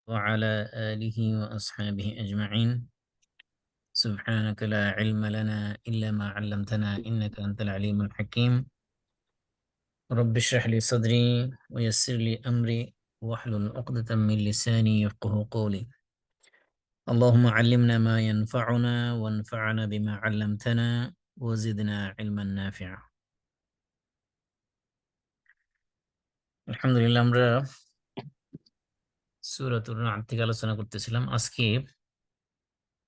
وعلى آله وأصحابه أجمعين. سبحانك لا علم لنا إلا ما علمتنا إنك أنت العليم الحكيم. رب اشرح لي صدري ويسر لي أمري واحلل عقدة من لساني يفقه قولي. اللهم علمنا ما ينفعنا وانفعنا بما علمتنا وزدنا علما نافعا. আলহামদুলিল্লাহ, আমরা সূরাতুর নাম থেকে আলোচনা করতেছিলাম। আজকে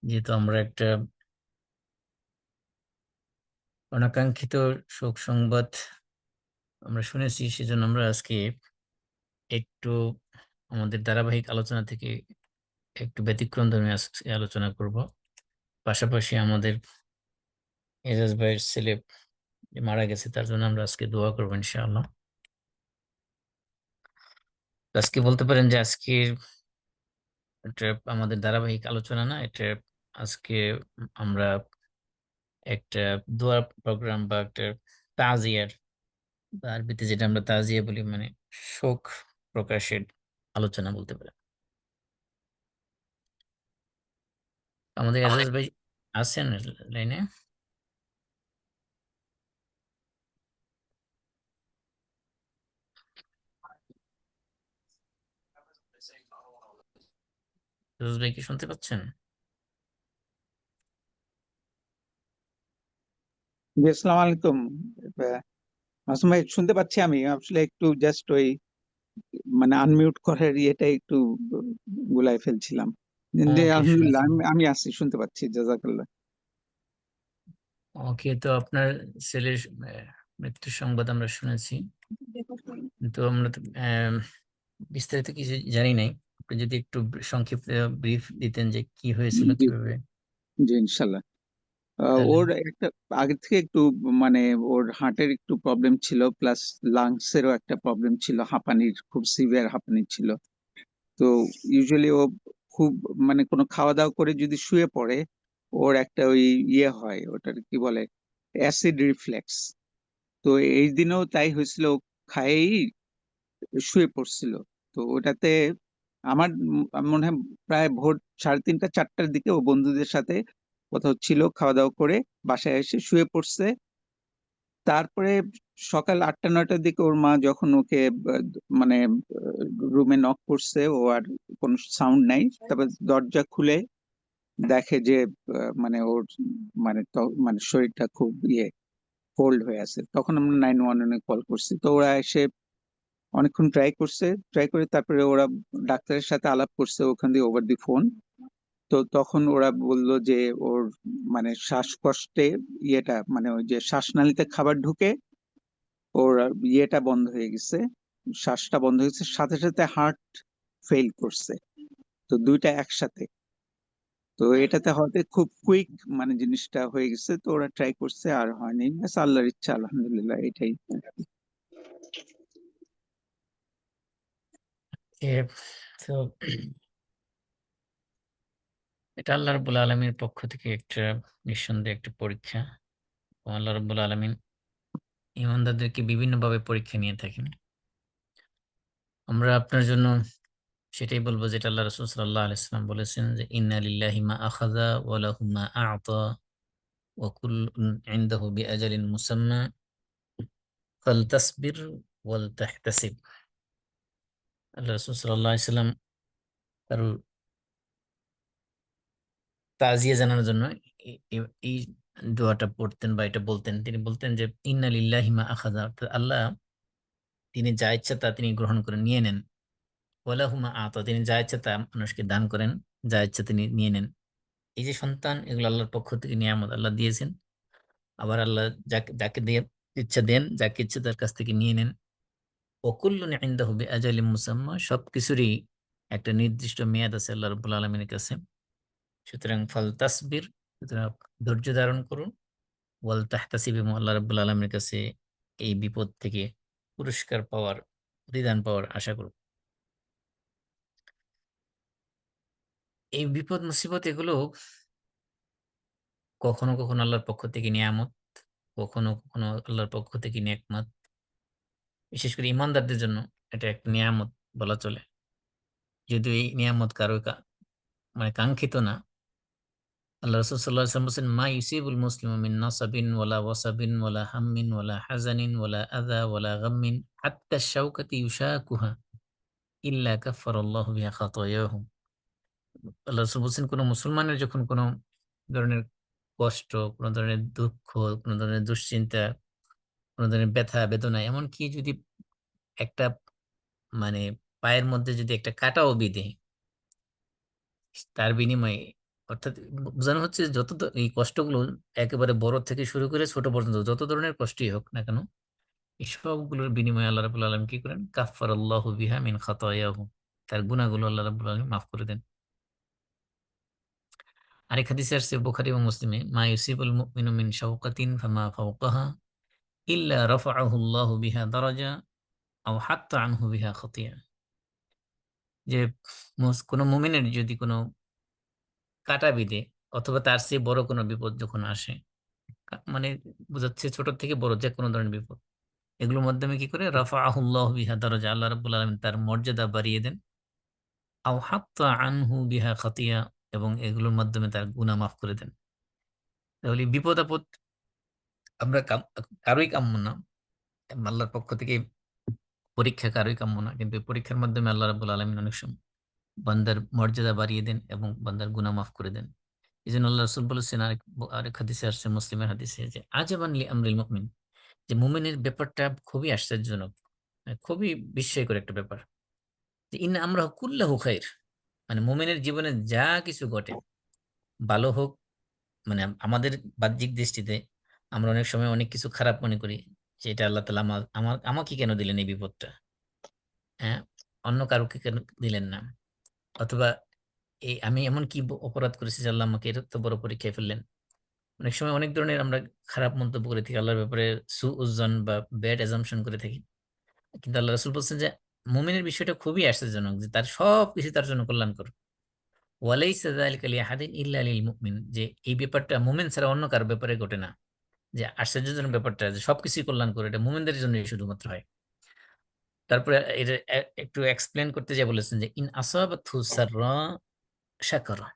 যেহেতু আমরা একটা অনাকাঙ্ক্ষিত শোক সংবাদ আমরা শুনেছি, সেজন্য আমরা আজকে একটু আমাদের ধারাবাহিক আলোচনা থেকে একটু ব্যতিক্রম ধর্মী আজকে আলোচনা করব। পাশাপাশি আমাদের এজাজ ভাইয়ের ছেলে যে মারা গেছে, তার জন্য আমরা আজকে দোয়া করবো ইনশাআল্লাহ। আজকে বলতে পারেন যে আজকে এটা আমাদের ধারাবাহিক আলোচনা না, এটা আজকে আমরা একটা দোয়া প্রোগ্রাম বা একটা তাজিয়ার, বা আরবিতে যেটা আমরা তাজিয়া বলি, মানে শোক প্রকাশের আলোচনা বলতে পারেন। আমাদের এজাজ ভাই আছেন লাইনে? এজাজ ভাই কি শুনতে পাচ্ছেন? জি, আসসালামু আলাইকুম। আহ, মাসুম ভাই, শুনতে পাচ্ছি। আমি আসলে একটু জাস্ট ওই মানে আনমিউট করার ইয়েটা একটু গুলাই ফেলছিলাম। জি, ওকে, আলহামদুলিল্লাহ, শুনছেন? আমি আছি, শুনতে পাচ্ছি। জাযাকাল্লাহ। ওকে, তো আপনার ছেলের মৃত্যুর সংবাদ আমরা শুনেছি, কিন্তু আমরা তো বিস্তারিত কিছু জানি নাই। আপনি যদি একটু সংক্ষিপ্ত ব্রিফ দিতেন যে কি হয়েছিল, জি, কিভাবে, জি, ইনশাল্লাহ। তাহলে। ওর একটা আগে থেকে একটু মানে ওর হার্টের একটু প্রবলেম ছিল, প্লাস লাংস এরও একটা প্রবলেম ছিল। হাঁপানির খুব সিভিয়ার হাঁপানি ছিল। তো ইউজুয়ালি ও খুব মানে কোনো খাওয়া দাওয়া করে যদি শুয়ে পড়ে, ওর একটা ওই ইয়ে হয়, ওটার কি বলে, অ্যাসিড রিফ্লেক্স। তো এই দিনেও তাই হয়েছিল। ও খায়েই শুয়ে পড়ছিল। তো ওটাতে আমার মনে হয় প্রায় ভোর 3:30 4টার দিকে ও বন্ধুদের সাথে কোথাও ছিল, খাওয়া দাওয়া করে বাসায় এসে শুয়ে পড়ছে। তারপরে সকাল 8টা 9টার দিকে ওর মা যখন ওকে মানে রুমে নক করছে, ও আর কোনো সাউন্ড নাই। তারপর দরজা খুলে দেখে যে মানে ওর মানে শরীরটা খুব কোল্ড হয়ে আছে। তখন আমরা 911 কল করছি। তো ওরা এসে অনেকক্ষণ ট্রাই করে তারপরে ওরা ডাক্তারের সাথে আলাপ করছে ওখান দিয়ে ওভার দি ফোন। তো তখন ওরা বলল যে ওর মানে শ্বাসকষ্টে মানে ওই যে শ্বাসনালীতে খাবার ঢুকে ওর ইয়েটা বন্ধ হয়ে গেছে, শ্বাসটা বন্ধ হয়ে গেছে, সাথে সাথে হার্ট ফেল করছে। তো দুইটা একসাথে। তো এটাতে হয়তো খুব কুইক মানে জিনিসটা হয়ে গেছে। তো ওরা ট্রাই করছে, আর হয়নি। ব্যাস, আল্লাহর ইচ্ছা, আলহামদুলিল্লাহ, এটাই। এ, তো এটা আল্লাহ রাব্বুল আলামিনের পক্ষ থেকে একটা নিঃসন্দেহে একটা পরীক্ষা। আল্লাহ রাব্বুল আলামিন ইমানদারদেরকে বিভিন্নভাবে পরীক্ষা নিয়ে থাকেন। আমরা আপনার জন্য সেটাই বলবো যেটা আল্লাহ রাসূল সাল্লাল্লাহু আলাইহি ওয়াসাল্লাম বলেছেন, যে ইন্না লিল্লাহি মা আখাযা ওয়া লাহু মা আ'তা ওয়া কুল্লুন ইনদাহু বিআজালিন মুসাম্মা ফালতাসবির ওয়াল তাহতাসিব। আল্লাহ রাসূল সাল্লাল্লাহু আলাইহি ওয়াসাল্লাম তার তাজিয়া জানানোর জন্য এই দোয়াটা পড়তেন বা এটা বলতেন। তিনি বলতেন যে ইন্না লিল্লাহি মা আখাযা, অর্থাৎ আল্লাহ তিনি যা ইচ্ছা তা তিনি গ্রহণ করে নিয়ে নেন। ওয়া লাহু মা আ'তা, তিনি যা ইচ্ছা তা মানুষকে দান করেন, যা ইচ্ছা তিনি নিয়ে নেন। এই যে সন্তান, এগুলো আল্লাহর পক্ষ থেকে নিয়ামত, আল্লাহ দিয়েছেন। আবার আল্লাহ যাকে যাকে দিয়ে ইচ্ছা দেন, যাকে ইচ্ছা তার কাছ থেকে নিয়ে নেন। ওয়াকুল্লুন ইনদাহু বিআজালিন মুসাম্মা, সবকিছুরই একটা নির্দিষ্ট মেয়াদ আছে আল্লাহ রাব্বুল আলামিনের কাছে। সুতরাং ফাল তাসবির, সুতরাং ধৈর্য ধারণ করুন। ওয়াল তাহতাসিব, এবং আল্লাহ রাব্বুল আলামিনের কাছে এই বিপদ থেকে পুরস্কার পাওয়ার, প্রতিদান পাওয়ার আশা করুন। এই বিপদ মুসিবত এগুলো কখনো কখনো আল্লাহর পক্ষ থেকে নিয়ামত, কখনো কখনো আল্লাহর পক্ষ থেকে নেকমত। বিশেষ করে ইমানদারদের জন্য এটা একটা নিয়ামত বলা চলে। যদিও এই নিয়ামত কারো মানে কাঙ্ক্ষিত না। আল্লাহ রাসূল সাল্লাল্লাহু আলাইহি ওয়াসাল্লাম বলছেন, মা ইউসিবুল মুসলিমু মিন নাসাবিন ওয়ালা ওয়াসাবিন ওয়ালা হাম্মিন ওয়ালা হাযানিন ওয়ালা আযা ওয়ালা গাম্মিন হাত্তা আশ-শাওকাতি ইউশাকুহা ইল্লা কাফফারাল্লাহু বিহা খাতায়াহু। আল্লাহ রাসূল বলছেন, কোন মুসলমানের যখন কোন ধরনের কষ্ট, কোন ধরনের দুঃখ, কোন ধরনের দুশ্চিন্তা, কোন ধরনের ব্যথা বেদনা, এমনকি যদি একটা মানে পায়ের মধ্যে যদি একটা কাঁটাও বিঁধে, তার বিনিময়ে, অর্থাৎ বোঝানো হচ্ছে যত এই কষ্টগুলো একেবারে বড় থেকে শুরু করে ছোট পর্যন্ত যত ধরনের কষ্টই হোক না কেন, এই সবগুলোর বিনিময়ে আল্লাহ রাব্বুল আলামিন কি করেন? কাফফারাল্লাহু বিহা মিন খাতায়াহু। তার গুনাহগুলো আল্লাহ রাব্বুল আলামিন মাফ করে দেন। আরেক হাদিসে আসছে বুখারী এবং মুসলিমে, মা ইউসিবুল মুমিনু মিন শাওকাতিন ফামা ফাওকাহা ইল্লা রাফাআহু আল্লাহু বিহা দারাজা আও হাত্তা আনহু বিহা খতিয়া। যে কোন মুমিনের যদি কোন কাঁটা বিঁধে অথবা তার চেয়ে বড় কোনো বিপদ যখন আসে, মানে বোঝাচ্ছে ছোট থেকে বড় যেকোনো ধরনের বিপদ। এগুলোর মাধ্যমে কি করে? রাফাআহুল্লাহু বিহা দারাজা, আল্লাহ রাব্বুল আলামিন তার মর্যাদা বাড়িয়ে দেন। আও হাত্তা আনহু বিহা খাতিয়া, এবং এগুলোর মাধ্যমে তার গুনাহ মাফ করে দেন। তাহলে বিপদ-আপদ আমরা কারোই কাম্য না। আল্লাহর পক্ষ থেকে পরীক্ষা কারোই কাম্য না। কিন্তু এই পরীক্ষার মাধ্যমে আল্লাহ রাব্বুল আলামিন অনেক সময় বান্দার মর্যাদা বাড়িয়ে দেন এবং বান্দার গুনাহ মাফ করে দেন। এজন্য আল্লাহ রাসূল বলেছেন, আরেক হাদিসে আসছে, মুসলিমের হাদিসে, যে আজাবান লি আমরিল মুমিন, যে মুমিনের ব্যাপারটা খুবই আশ্চর্যজনক। খুবই বিস্ময়কর একটা ব্যাপার। যে ইন্না আমরাহু কুল্লাহু খাইর। মানে মুমিনের জীবনে যা কিছু ঘটে, ভালো হোক, মানে আমাদের বাহ্যিক দৃষ্টিতে আমরা অনেক সময় অনেক কিছু খারাপ মনে করি, যে এটা আল্লাহ তাআলা আমাকে কেন দিলেন এই বিপদটা? হ্যাঁ? অন্য কারোকে কেন দিলেন না? অথবা আমি এমন কি অপরাধ করেছি যে আল্লাহ আমাকে এত বড় পরীক্ষায় ফেললেন? অনেক সময় অনেক ধরনের আমরা খারাপ মন্তব্য করে থাকি আল্লাহর ব্যাপারে, সুউজ্জন বা ব্যাড অ্যাজাম্পশন করে থাকি। কিন্তু আল্লাহ রাসূল বলছেন যে মুমিনের বিষয়টা খুবই আশ্চর্যজনক, যে তার সবকিছু তার জন্য কল্যাণকর। ওয়ালাইসা যালিকা লিআহাদিন ইল্লা লিল মুমিন, যে এই ব্যাপারটা মুমিন ছাড়া অন্য কারো ব্যাপারে ঘটে না। যে আশ্চর্যজনক ব্যাপারটা, যে সবকিছুই কল্যাণকর, এটা মুমিনদের জন্যই শুধুমাত্র হয়। তারপরে এটা একটু এক্সপ্লেইন করতে যেয়ে বলেছেন যে ইন আসাবাতহু সাররা শাকারা।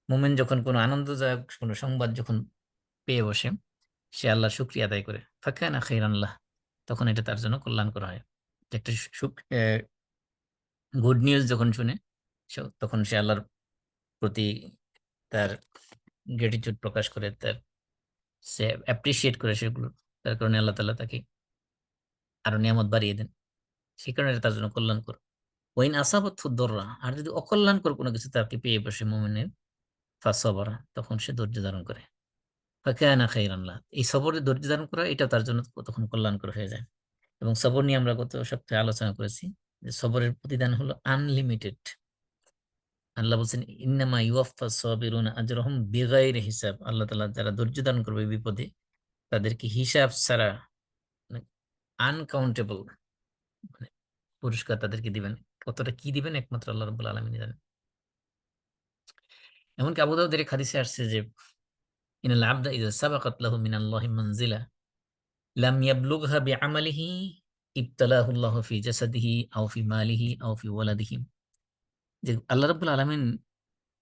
মুমিন যখন কোনো আনন্দদায়ক কোনো সংবাদ যখন পেয়ে বসে, সে আল্লাহর শুকরিয়া আদায় করে। ফাকানা খাইরান লাহ, তখন এটা তার জন্য কল্যাণকর হয়। যে একটা গুড নিউজ যখন শুনে, তখন সে আল্লাহর প্রতি তার গ্র্যাটিটিউড প্রকাশ করে, সে অ্যাপ্রিশিয়েট করে সেগুলো। তার কারণে আল্লাহ তাআলা তাকে আরো নিয়ামত বাড়িয়ে দেন। সে কারণে এটা তার জন্য কল্যাণকর। ওয়াইন আসাবাতহু দররা, আর যদি অকল্যাণকর কোনো কিছু তাকে পেয়ে বসে মুমিনের, ফাসাবারা, তখন সে ধৈর্য ধারণ করে। ফাকানা খাইরান লাহ, এই সবরে ধৈর্য ধারণ করা এটা তার জন্য তখন কল্যাণকর হয়ে যায়। এবং সবর নিয়ে আমরা গত সপ্তাহে আলোচনা করেছি যে সবরের প্রতিদান হলো আনলিমিটেড। আল্লাহ বলছেন, ইন্নামা ইউয়াফফাস সাবিরুনা আজরাহুম বিগাইরি হিসাব। আল্লাহ তাআলা যারা ধৈর্য ধারণ করবে বিপদে, তাদেরকে হিসাব ছাড়া, মানে আনকাউন্টেবল, মানে পুরস্কার তাদেরকে দিবেন। কতটা কি দিবেন একমাত্র আল্লাহ রাব্বুল আলামিন জানেন। এমনকি আবু দাউদের এক হাদিসে আসছে যে ইনাল আবদা ইযা সাবাকাত লাহু মিনাল্লাহি মানজিলা লাম ইয়াবলুগহা বিআমালিহি ইবতালাহু আল্লাহু ফি জাসাদিহি আও ফি মালিহি আও ফি ওয়ালাদিহি। যে আল্লাহ রাব্বুল আলামিন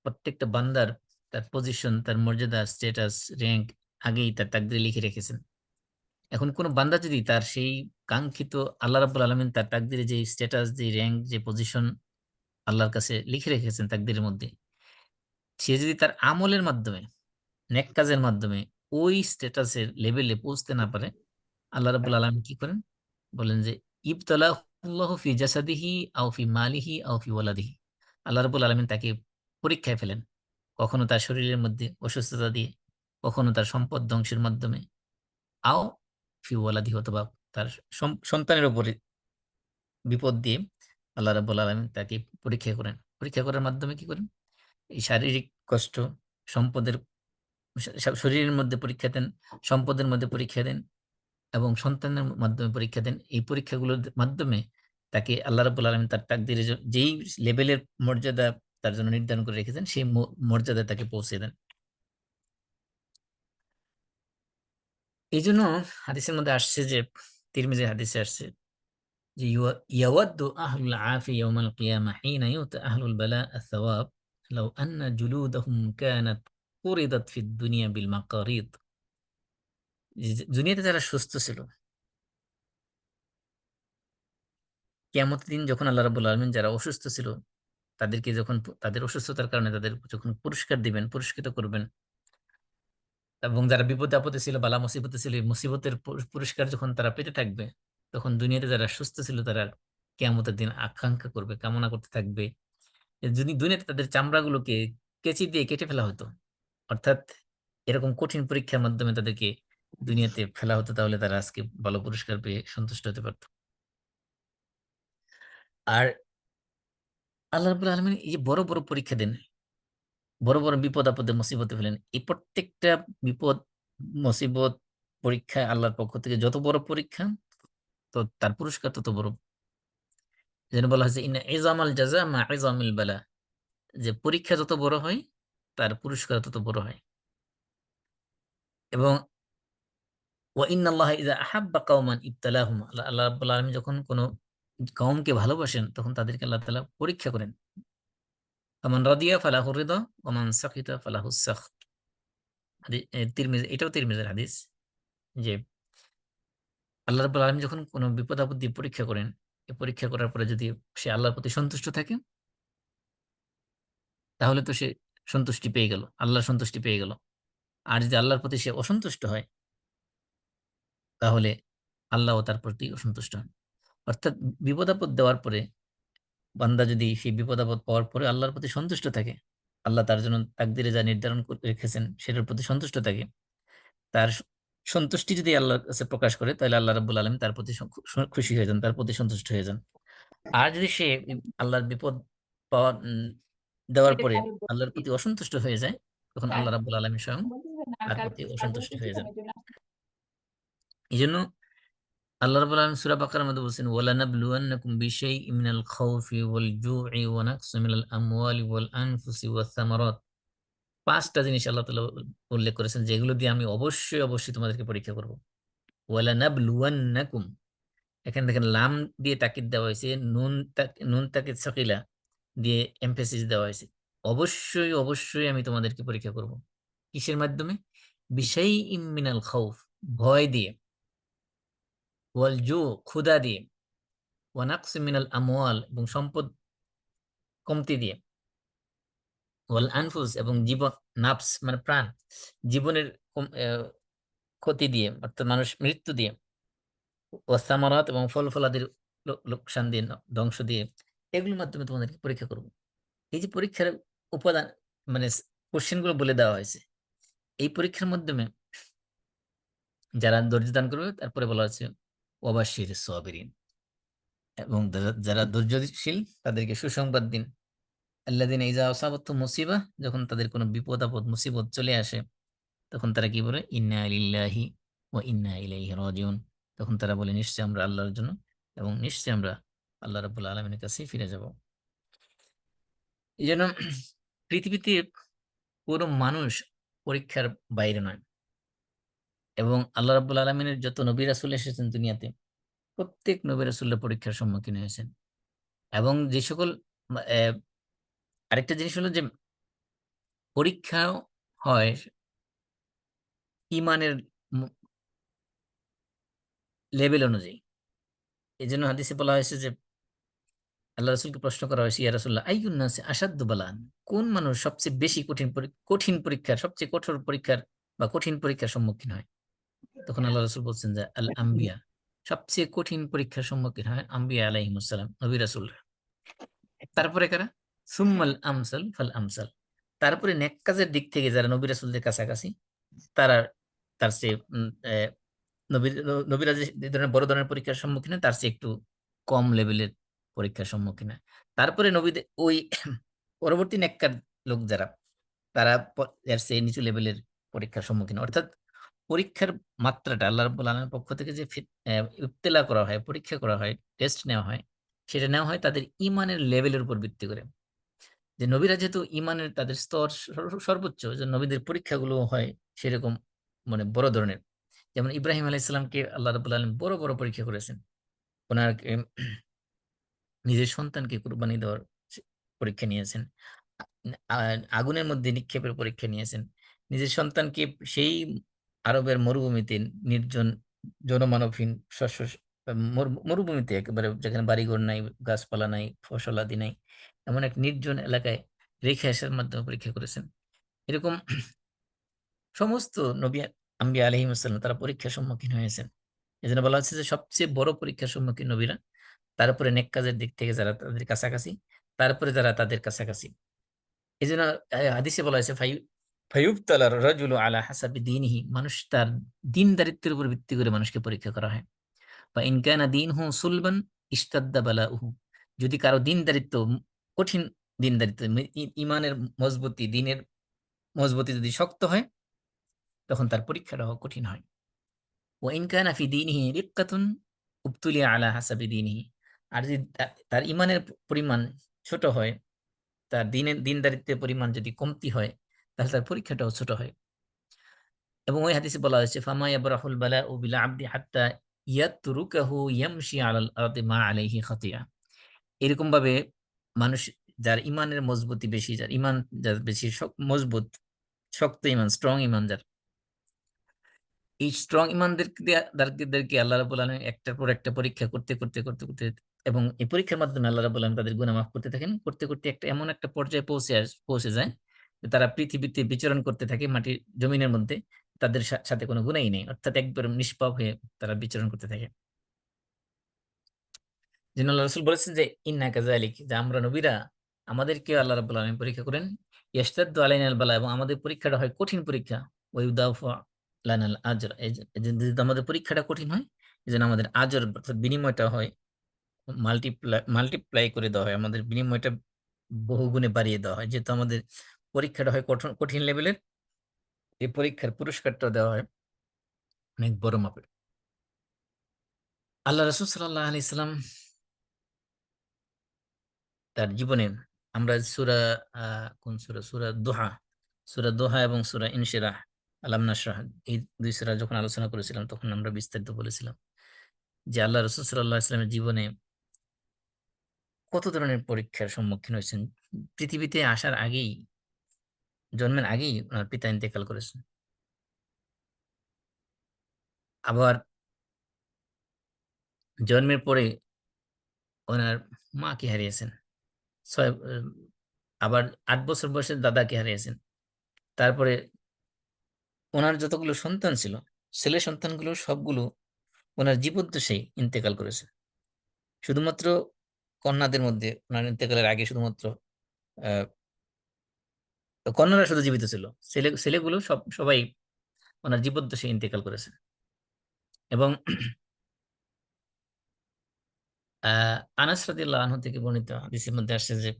প্রত্যেকটা বান্দার তার পজিশন, তার মর্যাদা, স্ট্যাটাস, র‍্যাংক আগেই তার তাকদীরে লিখে রেখেছেন। এখন কোন বান্দা যদি তার সেই কাঙ্ক্ষিত, আল্লাহ রাব্বুল আলামিন তার তাকদীরে যে স্ট্যাটাস, যে র‍্যাংক, যে পজিশন আল্লাহর কাছে লিখে রেখেছেন তাকদীরের মধ্যে, সে যদি তার আমলের মাধ্যমে, নেক কাজের মাধ্যমে ওই স্ট্যাটাসের লেভেলে পৌঁছতে না পারে, আল্লাহ রাব্বুল আলামিন কি করেন? বলেন যে ইবতালাহুল্লাহু ফি জাসাদিহি আও ফি মালিহি আও ফি ওয়ালাদিহি। আল্লাহ রাব্বুল আলামিন তাকে পরীক্ষায় ফেলেন। কখনো তার শরীরের মধ্যে অসুস্থতা দিয়ে, কখনো তার সম্পদ ধ্বংসের মাধ্যমে, আও ফি ওয়ালাদিহি, অথবা তার সন্তানের উপরে বিপদ দিয়ে আল্লাহ রাব্বুল আলামিন তাকে পরীক্ষা করেন। পরীক্ষা করার মাধ্যমে কি করেন? এই শারীরিক কষ্ট, সম্পদের, শরীরের মধ্যে পরীক্ষা দেন, সম্পদের মধ্যে পরীক্ষা দেন এবং সন্তানের মাধ্যমে পরীক্ষা দেন। এই পরীক্ষাগুলোর মাধ্যমে তাকে আল্লাহ রাব্বুল আলামিন তার তাকদীরে যেই লেভেলের মর্যাদা তার জন্য নির্ধারণ করে রেখেছেন, সেই মর্যাদায় তাকে পৌঁছে দেন। এইজন্য হাদিসের মধ্যে আসছে যে, তিরমিজির হাদিসে আসছে যে ইয়াওয়াদ্দু আহলুল আফি ইয়াউমাল কিয়ামা হিনা ইউতা আহলুল বালা আস-সাওয়াব লাউ আন্না জুলুদাহুম কানাত কুরিদাত ফিদ দুনিয়া বিল মাকারিদ। দুনিয়াতে যারা সুস্থ ছিল, কিয়ামতের দিন যখন আল্লাহ রাব্বুল আলামিন যারা অসুস্থ ছিল তাদেরকে যখন তাদের অসুস্থতার কারণে তাদের যখন পুরস্কার দিবেন, পুরস্কৃত করবেন, এবং যারা বিপদে আপদে ছিল, বালা মুসিবতে ছিল, এই মুসিবতের পুরস্কার যখন তারা পেতে থাকবে, তখন দুনিয়াতে যারা সুস্থ ছিল তারা কিয়ামতের দিন আকাঙ্ক্ষা করবে, কামনা করতে থাকবে যে যদি দুনিয়াতে তাদের চামড়াগুলোকে কেচি দিয়ে কেটে ফেলা হতো, অর্থাৎ এরকম কঠিন পরীক্ষার মাধ্যমে তাদেরকে দুনিয়াতে ফেলা হতো, তাহলে তারা আজকে ভালো পুরস্কার পেয়ে সন্তুষ্ট হতে পারত। আর আল্লাহ রাব্বুল আলামিন এই যে বড় বড় পরীক্ষা দেন, বড় বড় বিপদ আপদে মুসিবতে ফেলেন, এই প্রত্যেকটা বিপদ মুসিবত পরীক্ষা আল্লাহর পক্ষ থেকে যত বড় পরীক্ষা, তো তার পুরস্কার তত বড়। যেন বলা হয়েছে ইন্না ইজামাল জাযা মা ইজামিল বালা, যে পরীক্ষা যত বড় হয় তার পুরস্কার তত বড় হয়। এবং ওয়া ইন্নাল্লাহা ইযা আহাব্বা কওমান ইবতালাহুম, আল্লাহ রাব্বুল আলামিন যখন কোন কওমকে ভালোবাসেন তখন তাদেরকে আল্লাহ তাআলা পরীক্ষা করেন। ফামান রাদিয়া ফালাহু রিদা ওয়া মান সাখিতা ফালাহুস সাখত। তিরমিজি, এটাও তিরমিজির হাদিস যে আল্লাহ রাব্বুল আলামিন যখন কোন বিপদ আপদ দিয়ে পরীক্ষা করেন, এই পরীক্ষা করার পরে যদি সে আল্লাহর প্রতি সন্তুষ্ট থাকে তাহলে তো সে সন্তুষ্টি পেয়ে গেল, আল্লাহর সন্তুষ্টি পেয়ে গেল। আর যদি আল্লাহর প্রতি সে অসন্তুষ্ট হয় তাহলে আল্লাহও তার প্রতি অসন্তুষ্ট হন। অর্থাৎ বিপদ-আপদ দেওয়ার পরে বান্দা যদি সেই বিপদ-আপদ পাওয়ার পরে আল্লাহর প্রতি সন্তুষ্ট থাকে, আল্লাহ তার জন্য তাকদীরে যা নির্ধারণ করে রেখেছেন সেটার প্রতি সন্তুষ্ট থাকে, তার সন্তুষ্টি যদি আল্লাহর কাছে প্রকাশ করে তাহলে আল্লাহ রাব্বুল আলামিন তার প্রতি খুশি হয়ে যান, তার প্রতি সন্তুষ্ট হয়ে যান। আর যদি সে আল্লাহর বিপদ পাওয়া দেওয়ার পরে আল্লাহর প্রতি অসন্তুষ্ট হয়ে যায়, তখন আল্লাহ রাব্বুল আলামিন স্বয়ং তার প্রতি অসন্তুষ্ট হয়ে যান। এজন্য আল্লাহ রাব্বুল আলামিন সূরা বাকারার মধ্যে বলছেন ওয়ালানাবলুওয়ান্নাকুম বিশাইইম মিনাল খাউফি ওয়াল জু'i ওয়া নাকসিম মিনাল আমওয়ালি ওয়াল আনফুসি ওয়াস সামারাত। ৫ টা জিনিস আল্লাহ তাআলা উল্লেখ করেছেন যেগুলো দিয়ে আমি অবশ্যই, অবশ্যই তোমাদেরকে পরীক্ষা করব। ওয়ালানাবলুওয়ান্নাকুম, এখানে দেখেন লাম দিয়ে তাকিদ দেওয়া হয়েছে, নুন তাকিদ সাকিলা দিয়ে এমফেসিস দেওয়া হয়েছে। অবশ্যই, অবশ্যই আমি তোমাদেরকে পরীক্ষা করব। কিসের মাধ্যমে? বিশাইইম মিনাল খাউফ, ভয় দিয়ে, ওয়াল জু, ক্ষুধা দিয়ে, ওয়া নাকসিম মিনাল আমওয়াল, এবং সম্পদ কমতি দিয়ে, ওয়াল আনফুস, এবং জীবন, নাফস মানে প্রাণ, জীবনের ক্ষতি দিয়ে, অর্থাৎ মানুষ মৃত্যু দিয়ে, ওয়াস সামারাত, এবং ফল ফলাদির লোকসান দিয়ে, ধ্বংস দিয়ে, এগুলোর মাধ্যমে তোমাদেরকে পরীক্ষা করব। এই যে পরীক্ষার উপাদান, মানে কোশ্চেন গুলো বলে দেওয়া হয়েছে, এই পরীক্ষার মাধ্যমে যারা ধৈর্য দান করবে তারপরে বলা হচ্ছে ওয়াবাশশির সাবিরিন, এবং যারা ধৈর্যশীল তাদেরকে সুসংবাদ দিন। আল্লাযীনা ইযা আসাবাতুহুম মুসিবাহ, যখন তাদের কোনো বিপদ আপদ মুসিবত চলে আসে তখন তারা কি বলে? ইন্না লিল্লাহি ওয়া ইন্না ইলাইহি রাজিউন। তখন তারা বলে নিশ্চয়ই আমরা আল্লাহর জন্য এবং নিশ্চয়ই আমরা আল্লাহ রাব্বুল আলামিনের কাছেই ফিরে যাব। এজন্য পৃথিবীতে কোনো মানুষ পরীক্ষার বাইরে নয়, এবং আল্লাহ রাব্বুল আলামিনের যত নবী রাসূল এসেছেন দুনিয়াতে প্রত্যেক নবী রাসূলরা পরীক্ষার সম্মুখীন হয়েছেন। এবং যে সকল আরেকটা জিনিস হলো যে পরীক্ষাও হয় ঈমানের ম লেভেল অনুযায়ী। এজন্য হাদিসে বলা হয়েছে যে আল্লাহ রাসূলকে প্রশ্ন করা হয়েছে, ইয়া রাসূলুল্লাহ আইয়ুন নাসি আশাদ্দু বালান, কোন মানুষ সবচেয়ে বেশি কঠিন পরীক্ষার, সবচেয়ে কঠোর পরীক্ষার বা কঠিন পরীক্ষার সম্মুখীন হয়? তখন আল্লাহ রাসূল বলছেন যে আল আম্বিয়া, সবচেয়ে কঠিন পরীক্ষার সম্মুখীন হয় আম্বিয়া আলাইহিমুস সালাম, নবী রাসূলরা। তারপরে কারা? সুম্মাল আমসাল ফাল আমসাল, তারপরে নেক কাজের দিক থেকে যারা নবী রাসূলদের কাছাকাছি তারা, তার চেয়ে নবীরা যে ধরনের বড় ধরনের পরীক্ষার সম্মুখীন হয় তার চেয়ে একটু কম লেভেলের পরীক্ষার সম্মুখীন হয়। তারপরে নবীদের ওই পরবর্তী নেককার লোক যারা, তারা এর চেয়ে নিচু লেভেলের পরীক্ষার সম্মুখীন হয়। অর্থাৎ পরীক্ষার মাত্রাটা আল্লাহ রাব্বুল আলামিনের পক্ষ থেকে যে ইবতিলা করা হয়, পরীক্ষা করা হয়, টেস্ট নেওয়া হয়, সেটা নেওয়া হয় তাদের ঈমানের লেভেলের উপর ভিত্তি করে। যে নবীরা যেহেতু ঈমানের তাদের স্তর সর্বোচ্চ, যে নবীদের পরীক্ষাগুলো হয় সেরকম, মানে বড় ধরনের। যেমন ইব্রাহিম আলাইহিস সালামকে আল্লাহ রাব্বুল আলামিন বড়, বড় পরীক্ষা করেছেন। ওনাকে নিজের সন্তানকে কুরবানি দেওয়ার পরীক্ষা নিয়েছেন। আগুনের মধ্যে নিক্ষেপের পরীক্ষা নিয়েছেন। নিজের সন্তানকে সেই আরবের মরুভূমিতে নির্জন জনমানবহীন শস্য মরুভূমিতে একেবারে যেখানে বাড়িঘর নাই, গাছপালা নাই, ফসলাদি নাই, এমন এক নির্জন এলাকায় রেখে আসার মাধ্যমে পরীক্ষা করেছেন। এরকম সমস্ত নবী আম্বিয়া আলাইহিমুস সালাম তারা পরীক্ষার সম্মুখীন হয়েছেন। এজন্য বলা হচ্ছে যে সবচেয়ে বড় পরীক্ষার সম্মুখীন নবীরা, তারপরে নেক কাজের দিক থেকে যারা তাদের কাছাকাছি, তারপরে যারা তাদের কাছাকাছি। এই জন্য হাদিসে বলা হয়েছে ফায়ুবতালার রাজুলু আলা হাসাবি দীনিহি, মানুষ তার দিনদারিত্বের উপর ভিত্তি করে মানুষকে পরীক্ষা করা হয়। বা ইন কানা দীনহু সুলবান ইশতাদ্দা বালাউহু, যদি কারো দিনদারিত্ব কঠিন দিনদারিত্ব, ইমানের মজবুতি, দিনের মজবুতি যদি শক্ত হয়, তখন তার পরীক্ষাটা কঠিন হয়। ওয়া ইন কানা ফি দীনিহি রিক্কাতুন উবতুলিয়া আলা হাসাবি দীনিহি, আর যদি তার ইমানের পরিমাণ ছোট হয়, তার দিনদারিত্বের পরিমাণ যদি কমতি হয়, তাহলে তার পরীক্ষাটাও ছোট হয়। এবং ওই হাদিসে বলা হয়েছে ফামা ইয়াবরাহুল বালাউ বিল আবদি হাত্তা ইয়াতরুকাহু ইয়ামশি আলাল আরদি মা আলাইহি খাতিয়া। এরকম ভাবে মানুষ, যার ইমানের মজবুতি বেশি, যার বেশি মজবুত, শক্ত ইমান, স্ট্রং ইমান যার, এই স্ট্রং ইমানদারদেরকে আল্লাহ রাব্বুল আলামিন একটার পর একটা পরীক্ষা করতে করতে করতে করতে, এবং এই পরীক্ষার মাধ্যমে আল্লাহ রাব্বুল আলামিন তাদের গুনাহ মাফ করতে থাকেন, করতে করতে এমন একটা পর্যায়ে পৌঁছে যায় যে তারা পৃথিবীতে বিচরণ করতে থাকে, মাটির জমিনের মধ্যে, তাদের সাথে কোনো গুনাহই নেই, অর্থাৎ একবার নিষ্পাপ হয়ে তারা বিচরণ করতে থাকে। যিনি আল্লাহ রাসূল বলেছেন যে ইন্না কাযালিক, যে আমরা নবীরা আমাদেরকে আল্লাহ রাব্বুল আলামিন পরীক্ষা করেন, ইয়াশতাদ্দু আলাইনাল বালা, এবং আমাদের পরীক্ষাটা হয় কঠিন পরীক্ষা, ওয়া ইউদাফা লানাল আজর, এই যে যদি আমাদের পরীক্ষাটা কঠিন হয়, এজন্য আমাদের আজর অর্থাৎ বিনিময়টা হয় মাল্টিপ্লাই করে দেওয়া হয়, আমাদের বিনিময়টা বহুগুণে বাড়িয়ে দেওয়া হয়। যেহেতু আমাদের পরীক্ষাটা হয় কঠিন কঠিন লেভেলের, এই পরীক্ষার পুরস্কারটা দেওয়া হয় অনেক বড় মাপের। আল্লাহ রাসূল সাল্লাল্লাহু আলাইহি সাল্লাম তার জীবনে, আমরা কোন সূরা, সূরা দোহা এবং সূরা ইনশিরাহ, আলাম নাশরাহ, এই দুই সূরা যখন আলোচনা করেছিলাম, তখন আমরা বিস্তারিত বলেছিলাম যে আল্লাহ রাসূল সাল্লাল্লাহু আলাইহি সাল্লামের জীবনে কত ধরনের পরীক্ষার সম্মুখীন হয়েছেন। পৃথিবীতে আসার আগেই, জন্মের আগেই ওনার পিতা ইন্তেকাল করেছেন। আবার জন্মের পরে ওনার মাকে হারিয়েছেন। ছয় আবার ৮ বছর বয়সে দাদাকে হারিয়েছেন। তারপরে ওনার যতগুলো সন্তান ছিল, ছেলে সন্তানগুলো সবগুলো ওনার জীবদ্দশায় ইন্তেকাল করেছে। শুধুমাত্র কন্যাদের মধ্যে ওনার ইন্তেকালের আগে শুধুমাত্র আহ কন্যারা শুধু জীবিত ছিল, ছেলেগুলো সবাই ওনার জীবদ্দশায় ইন্তেকাল করেছে। এবং আনাস রাদিয়াল্লাহু আনহু থেকে বর্ণিত হাদিসের মধ্যে আসছে যে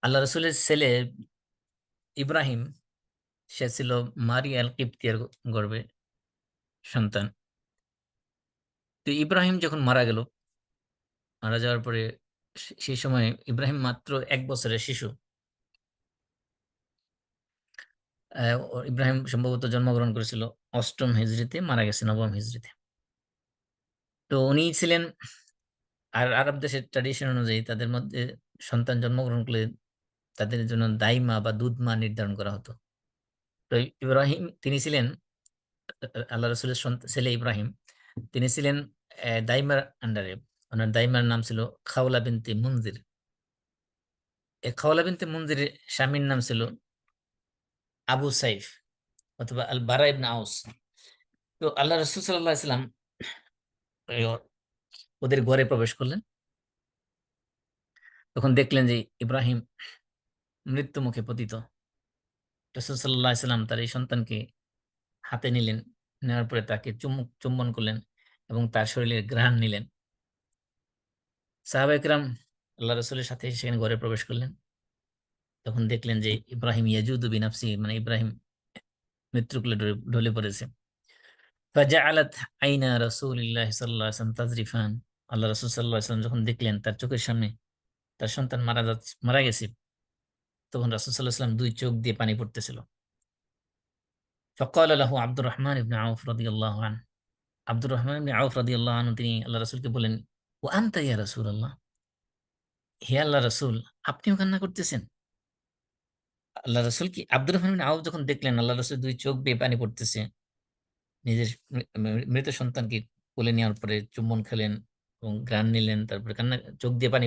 আল্লাহ রসুলের ছেলে ইব্রাহিম, সে ছিল মারিয়া আল কিবতিয়ার গর্ভে সন্তান। তো ইব্রাহিম যখন মারা গেল, মারা যাওয়ার পরে সেই সময় ইব্রাহিম মাত্র ১ বছরের শিশু। ইব্রাহিম সম্ভবত জন্মগ্রহণ করেছিল ৮ম হিজরিতে, মারা গেছে ৯ম হিজরিতে। তো উনি ছিলেন, আর আরব দেশের ট্র্যাডিশন অনুযায়ী তাদের মধ্যে সন্তান জন্মগ্রহণ করলে তাদের জন্য দাইমা বা দুধমা নির্ধারণ করা হতো। তো ইব্রাহিম তিনি ছিলেন, আল্লাহ রসুলের ছেলে ইব্রাহিম, তিনি ছিলেন দাইমার আন্ডারে। ওনার দাইমার নাম ছিল খাওলা বিনতে মুনজির। এই খাওলা বিনতে মুনজিরের স্বামীর নাম ছিল আবু সাইফ অথবা আল বারা ইবনে আউস। তো আল্লাহ রসুল সাল্লাল্লাহু আলাইহি সাল্লাম ওদের ঘরে প্রবেশ করলেন, তখন দেখলেন যে ইব্রাহিম মৃত্যু মুখে পতিত। রসুল সাল্লাল্লাহু আলাইহি সাল্লাম তার এই সন্তানকে হাতে নিলেন, নেওয়ার পরে তাকে চুম্বন করলেন এবং তার শরীরের ঘ্রাণ নিলেন। সাহাবা একরাম আল্লাহ রসুলের সাথে সেখানে ঘরে প্রবেশ করলেন, তখন দেখলেন যে ইব্রাহিম ইয়াজুদু বিনাফসি, মানে ইব্রাহিম মৃত্যুকুলে ঢলে পড়েছে। ফাজাআলাত আইনা রাসূলিল্লাহি সাল্লাল্লাহু আলাইহি ওয়াসাল্লাম তাজরিফান, আল্লাহ রাসূল সাল্লাল্লাহু আলাইহি ওয়াসাল্লাম যখন দেখলেন তার চোখের সামনে তার সন্তান মারা গেছে, তখন রাসূল সাল্লাল্লাহু আলাইহি ওয়াসাল্লাম দুই চোখ দিয়ে পানি পড়তেছিল। ফাকালা লাহু আব্দুর রহমান ইবনে আউফ রাদিয়াল্লাহু আনহু, আব্দুর রহমান ইবনে আউফ রাদিয়াল্লাহু আনহু তিনি আল্লাহ রাসূলকে বললেন, ওয়া আনতা ইয়া রাসূলাল্লাহ, হে আল্লাহ রাসূল, আপনিও কান্না করতেছেন? আল্লাহ রাসূল কি আব্দুর রহমান ইবনে আউফ যখন দেখলেন আল্লাহ রাসূল ২ চোখ বেয়ে পানি পড়তেছে, নিজের মৃত সন্তানকে কোলে নেওয়ার পরে চুম্বন খেলেন এবং ঘ্রাণ নিলেন। তারপরে চোখ দিয়ে পানি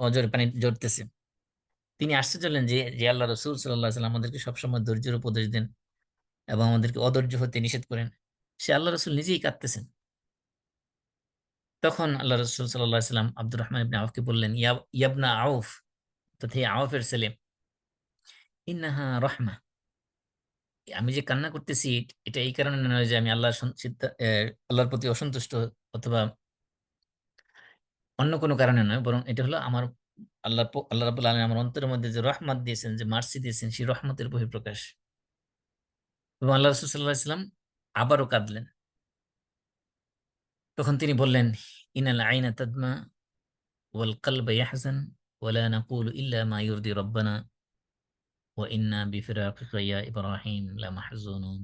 অজরে পানি ঝরতেছে। তিনি আশ্চর্য হলেন যে আল্লাহ রাসূল সাল্লাল্লাহু আলাইহি ওয়াসাল্লাম আমাদেরকে সবসময় ধৈর্যের উপদেশ দেন এবং আমাদেরকে অধৈর্য হতে নিষেধ করেন। সে আল্লাহ রাসূল নিজেই কাঁদতেছেন। তখন আল্লাহ রাসূল সাল্লাল্লাহু আলাইহি ওয়াসাল্লাম আব্দুর রহমান ইবনে আউফকে বললেন, ইয়া ইবনা আউফ, অর্থাৎ হে আউফের ছেলে, ইন্নাহা রাহমাহ। আমি যে কান্না করতেছি এটা এই কারণে নয় যে আমি আল্লাহর প্রতি অসন্তুষ্ট অথবা অন্য কোনো কারণে নয়। বরং এটা হলো আমার আল্লাহ রাব্বুল আলামিন আমার অন্তরের মধ্যে যে রহমত দিয়েছেন, যে মার্সি দিয়েছেন, সেই রহমতের বহিঃপ্রকাশ। এবং আল্লাহ রাসূল সাল্লাল্লাহু আলাইহি ওয়াসাল্লাম আবারও কাঁদলেন। তখন তিনি বললেন, ইনাল আইনা তাদমা ওয়াল কলবা ইয়াহজান ওয়া লা নাকুলু ইল্লা মা ইউরদি রাব্বানা ওয়া ইন্না বিফিরাকিকা ইয়া ইব্রাহিম লামাহজুনুন।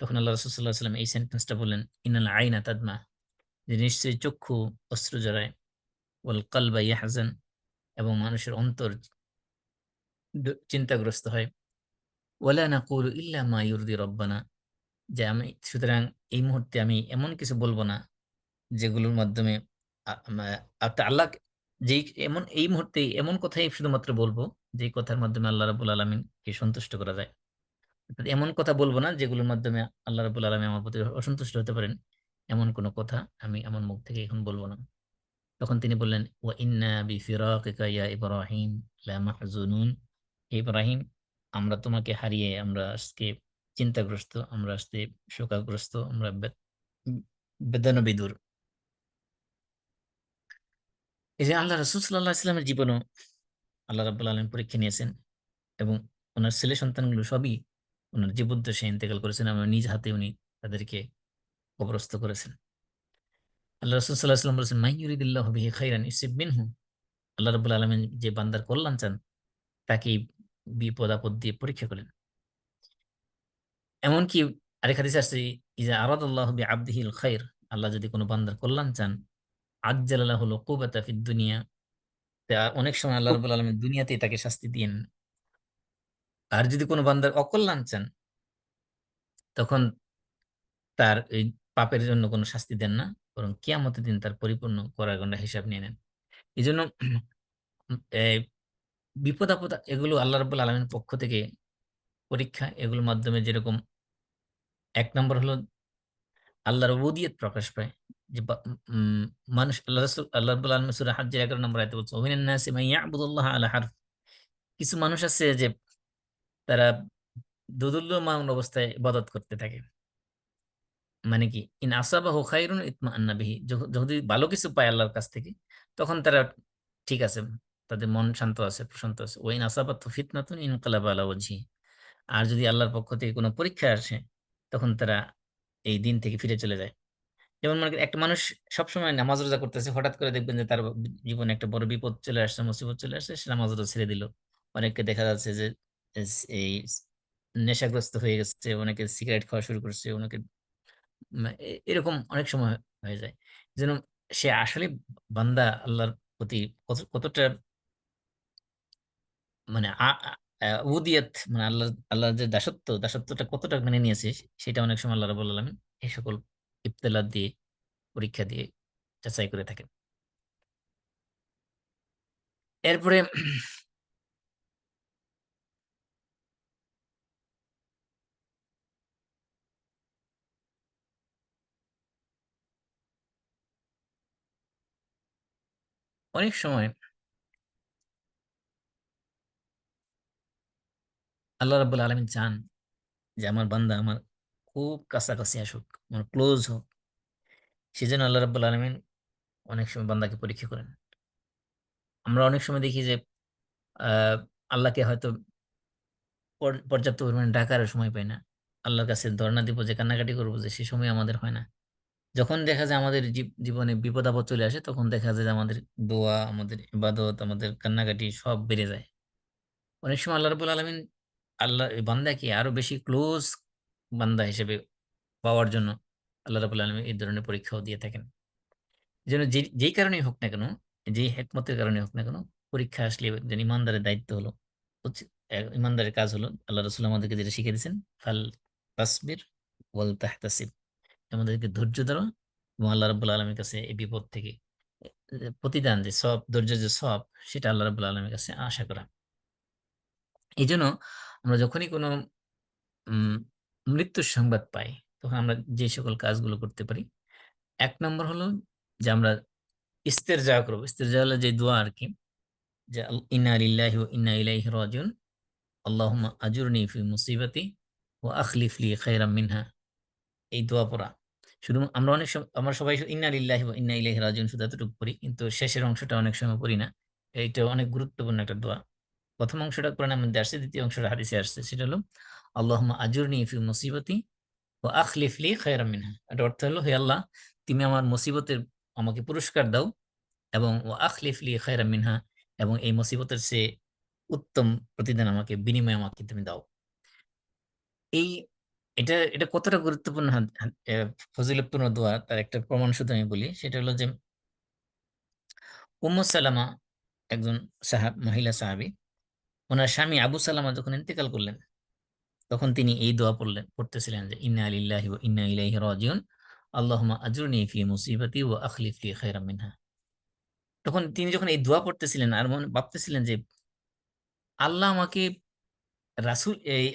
তখন আল্লাহ রাসূল সাল্লাল্লাহু আলাইহি ওয়াসাল্লাম এই সেন্টেন্সটা বললেন, ইনাল আইনা তাদমা, যে নিশ্চয়ই চক্ষু অশ্রু ঝরায়, ওয়াল কলবা ইয়াহজান, এবং মানুষের অন্তর চিন্তাগ্রস্ত হয়। ওয়ালা নাকুলু ইল্লা মা ইউরদি রাব্বানা, যে আমি সুতরাং এই মুহূর্তে আমি এমন কিছু বলব না যেগুলোর মাধ্যমে আ মা আল্লাহ, যেই এমন এই মুহূর্তে এমন কথাই শুধুমাত্র বলব, যেই কথার মাধ্যমে আল্লাহ রাব্বুল আলামিনকে সন্তুষ্ট করা যায়। অর্থাৎ এমন কথা বলব না যেগুলোর মাধ্যমে আল্লাহ রাব্বুল আলামিন আমার প্রতি অসন্তুষ্ট হতে পারেন। এমন কোন কথা আমি আমার মুখ থেকে এখন বলব না। তখন তিনি বললেন, ওয়া ইন্না বিফিরাকিকা ইয়া ইব্রাহিম লামাহজুনুন। হে ইব্রাহিম, আমরা তোমাকে হারিয়ে আমরা আজকে চিন্তাগ্রস্ত, আমরা আজকে শোকাগ্রস্ত, আমরা উম বেদনাবিধুর। এই যে আল্লাহ রাসূল সাল্লাল্লাহু আলাইহি ওয়াসাল্লামের জীবনেও আল্লাহ রাব্বুল আলামিন পরীক্ষা নিয়েছেন এবং উনার ছেলে সন্তানগুলো সবই উনার জীবদ্দশায় ইন্তেকাল করেছেন এবং নিজ হাতে উনি তাদেরকে কবরস্থ করেছেন। আল্লাহ রাসূল সাল্লাল্লাহু আলাইহি ওয়াসাল্লাম বলেছেন, মান ইউরিদিল্লাহু বিহি খাইরান ইউসিব মিনহু। আল্লাহ রাব্বুল আলামিন যে বান্দার কল্যাণ চান তাকেই বিপদ-আপদ দিয়ে পরীক্ষা করেন। এমনকি আরেক হাদিসে আসছে, ইজা আরাদাল্লাহু বিআবদিহিল খাইর, আল্লাহ যদি কোন বান্দার কল্যাণ চান, আজ্জালা লাহুল উকুবাতা ফিদ দুনিয়া, অনেক সময় আল্লাহ রাব্বুল আলামিন দুনিয়াতেই তাকে শাস্তি দিয়েন। আর যদি কোন বান্দার অকল্যাণ চান, তখন তার এই পাপের জন্য কোন শাস্তি দেন না, বরং কিয়ামতের দিন তার পরিপূর্ণ করার হিসাব নিয়ে নেন। এজন্য এই বিপদ-আপদ এগুলো আল্লাহ রাব্বুল আলামিনের পক্ষ থেকে পরীক্ষা। এগুলোর মাধ্যমে যেরকম ১ নম্বর হলো আল্লাহর উবুদিয়ত প্রকাশ পায়। যে বা উম মানুষ আল্লাহ রাব্বুল আলামিন সূরা হাজ্জের ১১ নম্বর আয়াতে বলছে, "ওয়া মিনান নাসি মান ইয়া'বুদুল্লাহ আলা হারফ।" কিছু মানুষ আছে যে তারা দোদুল্যমান অবস্থায় ইবাদত করতে থাকে। মানে কি? ইন আসাবাহু খাইরুন ইতমাআন্না বিহি। যদি ভালো কিছু পায় আল্লাহর কাছ থেকে, তখন তারা ঠিক আছে। তাদের মন শান্ত আছে, প্রশান্ত আছে। ওয়া ইন আসাবাতহু ফিতনাতুন ইনকালাবা আলা ওয়াজহি। আর যদি আল্লাহর পক্ষ থেকে কোন পরীক্ষা আসে, তখন তারা এই দিন থেকে ফিরে চলে যায়। যেমন মনে করেন একটা মানুষ সবসময় নামাজ রোজা করতেছে, হঠাৎ করে দেখবেন যে তার জীবনে একটা বড় বিপদ চলে আসছে, মুসিবত চলে আসছে, সে নামাজ রোজা ছেড়ে দিল। অনেককে দেখা যাচ্ছে যে এই নেশাগ্রস্ত হয়ে গেছে, অনেকে সিগারেট খাওয়া শুরু করছে, অনেকে এরকম অনেক সময় হয়ে যায়। যেন সে আসলে বান্দা আল্লাহর প্রতি কতটা মানে আ আ আ উবুদিয়ত, মানে আল্লাহর যে দাসত্বটা কতটা মেনে নিয়েছে, সেটা অনেক সময় আল্লাহ রাব্বুল আলামিন এই সকল ইবতিলা দিয়ে, পরীক্ষা দিয়ে যাচাই করে থাকেন। এরপরে অনেক সময় আল্লাহ রাব্বুল আলামিন চান যে আমার বান্দা আমার খুব কাছাকাছি আসুক, আমার ক্লোজ হোক। সেজন্য আল্লাহ রাব্বুল আলামিন অনেক সময় বান্দাকে পরীক্ষা করেন। আমরা অনেক সময় দেখি যে আ আল্লাহকে হয়তো পর্যাপ্ত পরিমাণে ডাকারও সময় পাই না। আল্লাহর কাছে ধরনা দিব যে কান্নাকাটি করব যে সে সময় আমাদের হয় না। যখন দেখা যায় আমাদের জীবনে বিপদ-আপদ চলে আসে, তখন দেখা যায় যে আমাদের দোয়া, আমাদের ইবাদত, আমাদের কান্নাকাটি সব বেড়ে যায়। অনেক সময় আল্লাহ রাব্বুল আলামিন এই বান্দাকে আরো বেশি ক্লোজ বান্দা হিসেবে পাওয়ার জন্য আল্লাহ রাব্বুল আলামিন এই ধরনের পরীক্ষাও দিয়ে থাকেন। যেন যেই কারণেই হোক না কেন, যেই হিকমতের কারণে হোক না কেন, পরীক্ষা আসলে যেন ইমানদারের দায়িত্ব হলো হচ্ছে, ইমানদারের কাজ হলো আল্লাহ রাসূল আমাদেরকে যেটা শিখিয়ে দিয়েছেন, ফাল তাসবির ওয়াল তাহতাসিব, আমাদেরকে ধৈর্য ধরো এবং আল্লাহ রাব্বুল আলামিনের কাছে এই বিপদ থেকে প্রতিদান যে সওয়াব, ধৈর্যের যে সওয়াব, সেটা আল্লাহ রাব্বুল আলামিনের কাছে আশা করা। এই জন্য আমরা যখনই কোনো উম মৃত্যুর সংবাদ পাই, তখন আমরা যে সকল কাজগুলো করতে পারি, ১ নম্বর হলো যে আমরা ইস্তেরজা করব। ইস্তেরজা হলো যে দোয়া আরকি, যে ইন্না লিল্লাহি ওয়া ইন্না ইলাইহি রাজিউন। আল্লাহুম্মা আজুরনি ফি মুসিবাতি ওয়া আখলিফ লি খায়রাম মিনহা। এই দোয়া পড়া। শুধু আমরা অনেক আমরা সবাই ইন্না লিল্লাহি ওয়া ইন্না ইলাইহি রাজিউন শুধু এতটুকু পড়ি। কিন্তু শেষের অংশটা অনেক সময় পড়ি না। এইটা অনেক গুরুত্বপূর্ণ একটা দোয়া। ১ম অংশটা কোরআনের মধ্যে আসছে, ২য় অংশটা হাদিসে আসছে। সেটা হলো আল্লাহুম্মা আজুরনি ফি মুসিবাতি ওয়া আখলিফ লি খায়রাম মিনহা। এটার অর্থ হলো, হে আল্লাহ, তুমি আমার মুসিবতের আমাকে পুরস্কার দাও এবং ওয়া আখলিফ লি খায়রাম মিনহা, এবং এই মুসিবতের চেয়ে উত্তম প্রতিদান আমাকে, বিনিময় আমাকে তুমি দাও। এই এটা কতটা গুরুত্বপূর্ণ ফজিলতপূর্ণ দোয়া, তার একটা প্রমাণ শুধু আমি বলি। সেটা হলো যে উম্মু সালামা একজন মহিলা সাহাবী। উনার স্বামী আবু সালামা যখন ইন্তেকাল করলেন, তখন তিনি এই দোয়া পড়তেছিলেন যে ইন্না লিল্লাহি ওয়া ইন্না ইলাইহি রাজিউন আল্লাহুম্মা আজরনি ফি মুসিবাতি ওয়া আখলিফ লি খায়রাম মিনহা। তখন তিনি যখন এই দোয়া পড়তেছিলেন আর মনে ভাবতেছিলেন যে আল্লাহ আমাকে রাসূল এই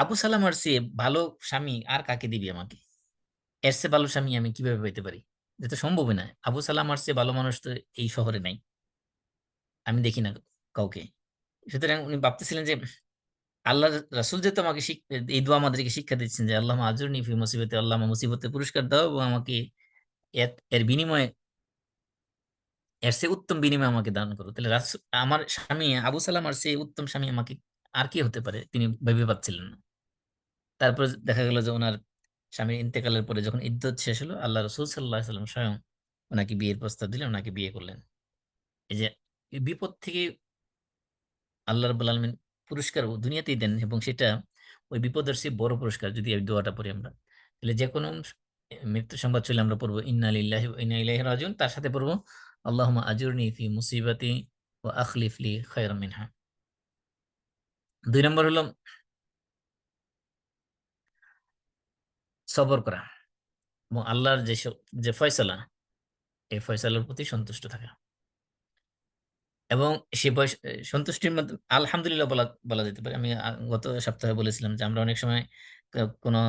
আবু সালামার চেয়ে ভালো স্বামী আর কাকে দিবি আমাকে? এর চেয়ে ভালো স্বামী আমি কিভাবে পেতে পারি? এটা তো সম্ভবই না। আবু সালামার চেয়ে ভালো মানুষ তো এই শহরে নাই। আমি দেখি না কাউকে। সুতরাং উনি ভাবতেছিলেন যে আল্লাহর রাসূল যেহেতু আমাকে এই দোয়া আমাদেরকে শিক্ষা দিচ্ছেন যে আল্লাহুম্মা আজুরনি ফি মুসিবাতি, আল্লাহ আমার মুসিবতে পুরস্কার দাও এবং আমাকে এর বিনিময়ে, এর চেয়ে উত্তম বিনিময় আমাকে দান করো। তাহলে আমার স্বামী আবু সালামার চেয়ে উত্তম স্বামী আমাকে আর কে হতে পারে? তিনি ভেবে পাচ্ছিলেন না। তারপরে দেখা গেল যে উনার স্বামীর ইন্তেকালের পরে যখন ইদ্যত শেষ হলো, আল্লাহ রাসূল সাল্লাল্লাহু আলাইহি ওয়াসাল্লাম স্বয়ং উনাকে বিয়ের প্রস্তাব দিলেন, উনাকে বিয়ে করলেন। এই যে এই বিপদ থেকে আল্লাহ রাব্বুল আলামিন পুরস্কার দুনিয়াতেই দেন এবং সেটা ওই বিপদের চেয়ে বড় পুরস্কার যদি এই দোয়াটা পড়ি আমরা। তাহলে যেকোনো মৃত্যু সংবাদ চলে আমরা পড়বো ইন্না লিল্লাহি ওয়া ইন্না ইলাইহি রাজিউন, তার সাথে পড়বো আল্লাহুম্মা আজুরনি ফি মুসিবাতি ওয়া আখলিফ লি খায়রাম মিনহা। ২ নম্বর হলো সবর করা এবং আল্লাহর যে ফয়সালা, এই ফয়সালার প্রতি সন্তুষ্ট থাকা। এবং সে সন্তুষ্টির মধ্যে আলহামদুলিল্লাহ বলা যেতে পারে। আমি গত সপ্তাহে বলেছিলাম যে আমরা অনেক সময় কোনো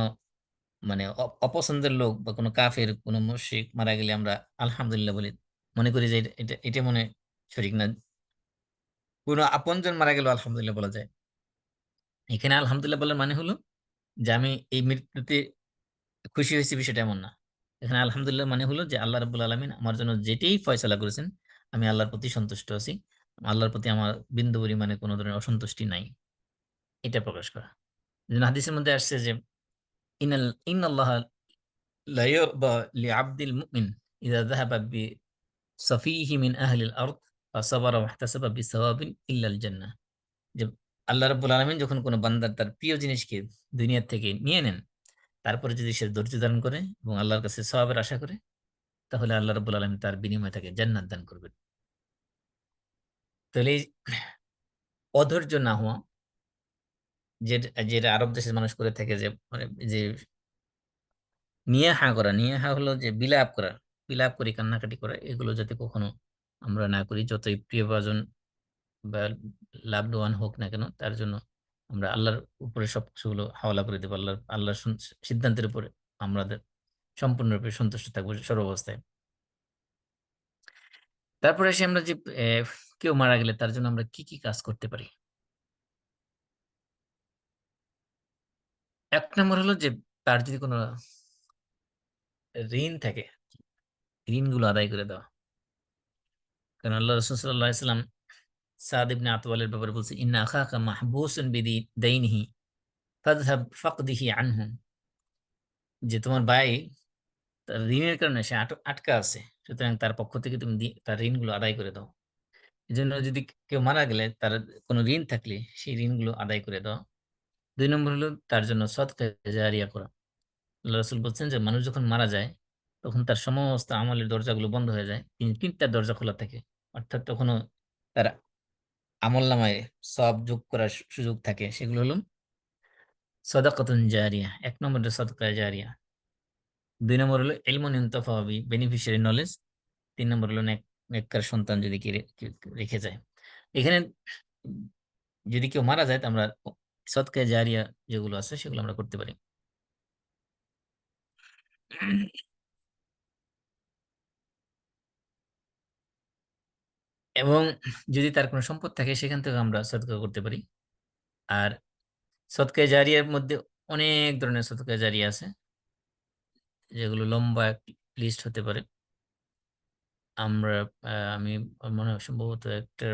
মানে অপছন্দের লোক বা কোনো কাফের, কোনো মুশরিক মারা গেলে আমরা আলহামদুলিল্লাহ বলি। মনে করি যে এটা মনে হয় শরিক না। কোনো আপনজন মারা গেলেও আলহামদুলিল্লাহ বলা যায়। এখানে আলহামদুলিল্লাহ বলার মানে হলো যে আমি এই মৃত্যুতে খুশি হয়েছি, বিষয়টা এমন না। এখানে আলহামদুলিল্লাহ মানে হলো যে আল্লাহ রাব্বুল আলামিন আমার জন্য যেটাই ফয়সালা করেছেন, আমি আল্লাহর প্রতি সন্তুষ্ট আছি। আল্লাহর প্রতি আমার বিন্দু পরিমাণে কোনো ধরনের অসন্তুষ্টি নাই। এটা প্রকাশ করা। যেন হাদিসের মধ্যে আসছে যে ইন্নাল্লাহা লা ইয়ারদা লিআবদিল মুমিন ইযা যাহাবা বিসাফিহি মিন আহলিল আরদ ফাসাবারা ওয়াহতাসাবা বিসাওয়াবিন ইল্লাল জান্নাহ। যে আল্লাহ রাব্বুল আলামিন যখন কোনো বান্দার তার প্রিয় জিনিসকে দুনিয়া থেকে নিয়ে নেন, তারপরে যদি সে ধৈর্য ধারণ করে এবং আল্লাহর কাছে সওয়াবের আশা করে, তাহলে আল্লাহ রাব্বুল আলামিন তার বিনিময়ে তাকে জান্নাত দান করবেন। তাহলে এই অধৈর্য না হওয়া, যেটা আরব দেশের মানুষ করে থাকে, যে মানে যে নিয়ে করা, হলো যে বিলাপ করা, বিলাপ করে কান্নাকাটি করা, এগুলো যাতে কখনো আমরা না করি। যতই প্রিয়ভাজন বা লাভড ওয়ান হোক না কেন, তার জন্য আমরা আল্লাহর উপরে সবকিছুগুলো হাওয়ালা করে দেবো। আল্লাহর সিদ্ধান্তের উপরে আমাদের সম্পূর্ণরূপে সন্তুষ্ট থাকবো সর্বাবস্থায়। তারপরে এসে আমরা যে আহ, কেউ মারা গেলে তার জন্য আমরা কি কি কাজ করতে পারি। ১ নম্বর হলো যে তার যদি কোনো ঋণ থাকে, ঋণগুলো আদায় করে দেওয়া। কারণ আল্লাহ রাসূল সাল্লাল্লাহু আলাইহি ওয়াসাল্লাম সাদ ইবনে আতওয়ালের ব্যাপারে বলছে, ইন্না আখাকা মাহবুসুন দাইনিহি ফাযহাব ফাকদিহি আনহু। যে তোমার ভাই তার ঋণের কারণে সে আটকা আছে। সুতরাং তার পক্ষ থেকে তুমি তার ঋণগুলো আদায় করে দাও। এজন্য যদি কেউ মারা গেলে তার কোনো ঋণ থাকলে সেই ঋণগুলো আদায় করে দেওয়া। ২ নম্বর হলো তার জন্য সদকা জারিয়া করা। আল্লাহ রাসূল বলছেন যে মানুষ যখন মারা যায় তখন তার সমস্ত আমলের দরজাগুলো বন্ধ হয়ে যায়, তিনটা দরজা খোলা থাকে, অর্থাৎ তখনও তার আমলনামায় সওয়াব যোগ করার সুযোগ থাকে। সেগুলো হলো সাদাকাতুন জারিয়া, এক নম্বরে সাদকা জারিয়া, দুই নম্বর হলো ইলমুন ইউনতাফা বিহি, বেনিফিশিয়ারি নলেজ, তিন নম্বর হলো নেককার সন্তান যদি কেউ রেখে যায়। এখানে যদি কেউ মারা যায় তো আমরা সদকা জারিয়া যেগুলো আছে সেগুলো আমরা করতে পারি। এবং যদি তার কোনো সম্পদ থাকে সেখান থেকে আমরা সদকা করতে পারি। আর সদকা জারিয়ার মধ্যে অনেক ধরনের সদকা জারিয়া আছে, যেগুলো লম্বা লিস্ট হতে পারে। আমরা আমি মনে হয় সম্ভবত একটা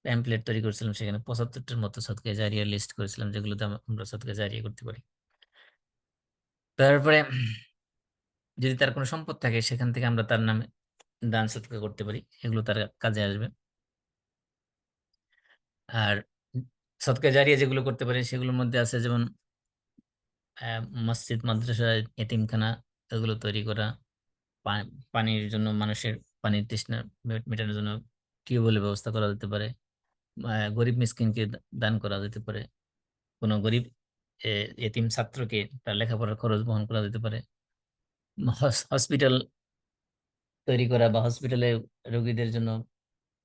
প্যাম্পলেট তৈরি করেছিলাম, সেখানে 75টার মতো সদকা জারিয়া লিস্ট করেছিলাম, যেগুলোতে আমরা সদকা জারিয়া করতে পারি। তারপরে যদি তার কোনো সম্পদ থাকে সেখান থেকে আমরা তার নামে দান সদকা করতে পারি, এগুলো তার কাজে আসবে। আর সদকা জারিয়া যেগুলো করতে পারি সেগুলোর মধ্যে আছে যেমন মসজিদ, মাদ্রাসা, এতিমখানা এগুলো তৈরি করা, পানির জন্য মানুষের পানির তৃষ্ণা মেটানোর জন্য টিউবওয়েলের ব্যবস্থা করা যেতে পারে, গরিব মিসকিনকে দান করা যেতে পারে, কোনো গরিব এতিম ছাত্রকে তার লেখাপড়ার খরচ বহন করা যেতে পারে, হসপিটাল তৈরি করা বা হসপিটালে রোগীদের জন্য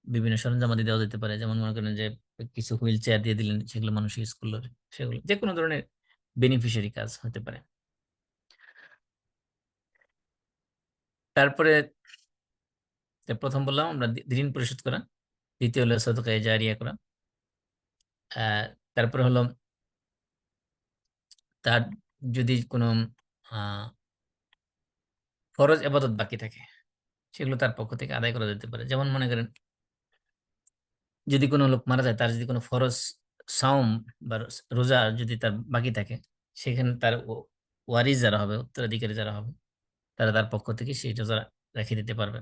বিভিন্ন সরঞ্জামাদি দেওয়া যেতে পারে, যেমন মনে করেন যে কিছু হুইল চেয়ার দিয়ে দিলেন, সেগুলো মানুষ ইউজ করলো, সেগুলো যে কোনো ধরনের বেনিফিশিয়ারি কাজ হতে পারে। তারপরে প্রথম বললাম আমরা ঋণ পরিশোধ করা, দ্বিতীয় হলো সদকায়ে জারিয়া করা, আহ তারপরে হলো তার যদি কোনো আহ ফরজ ইবাদত বাকি থাকে সেগুলো তার পক্ষ থেকে আদায় করা যেতে পারে। যেমন মনে করেন যদি কোনো লোক মারা যায়, তার যদি কোনো ফরজ সাওম বা রোজা যদি তার বাকি থাকে, সেখানে তার ওয়ারিস যারা হবে, উত্তরাধিকারী যারা হবে, তারা তার পক্ষ থেকে সেই রোজা রেখে দিতে পারবে।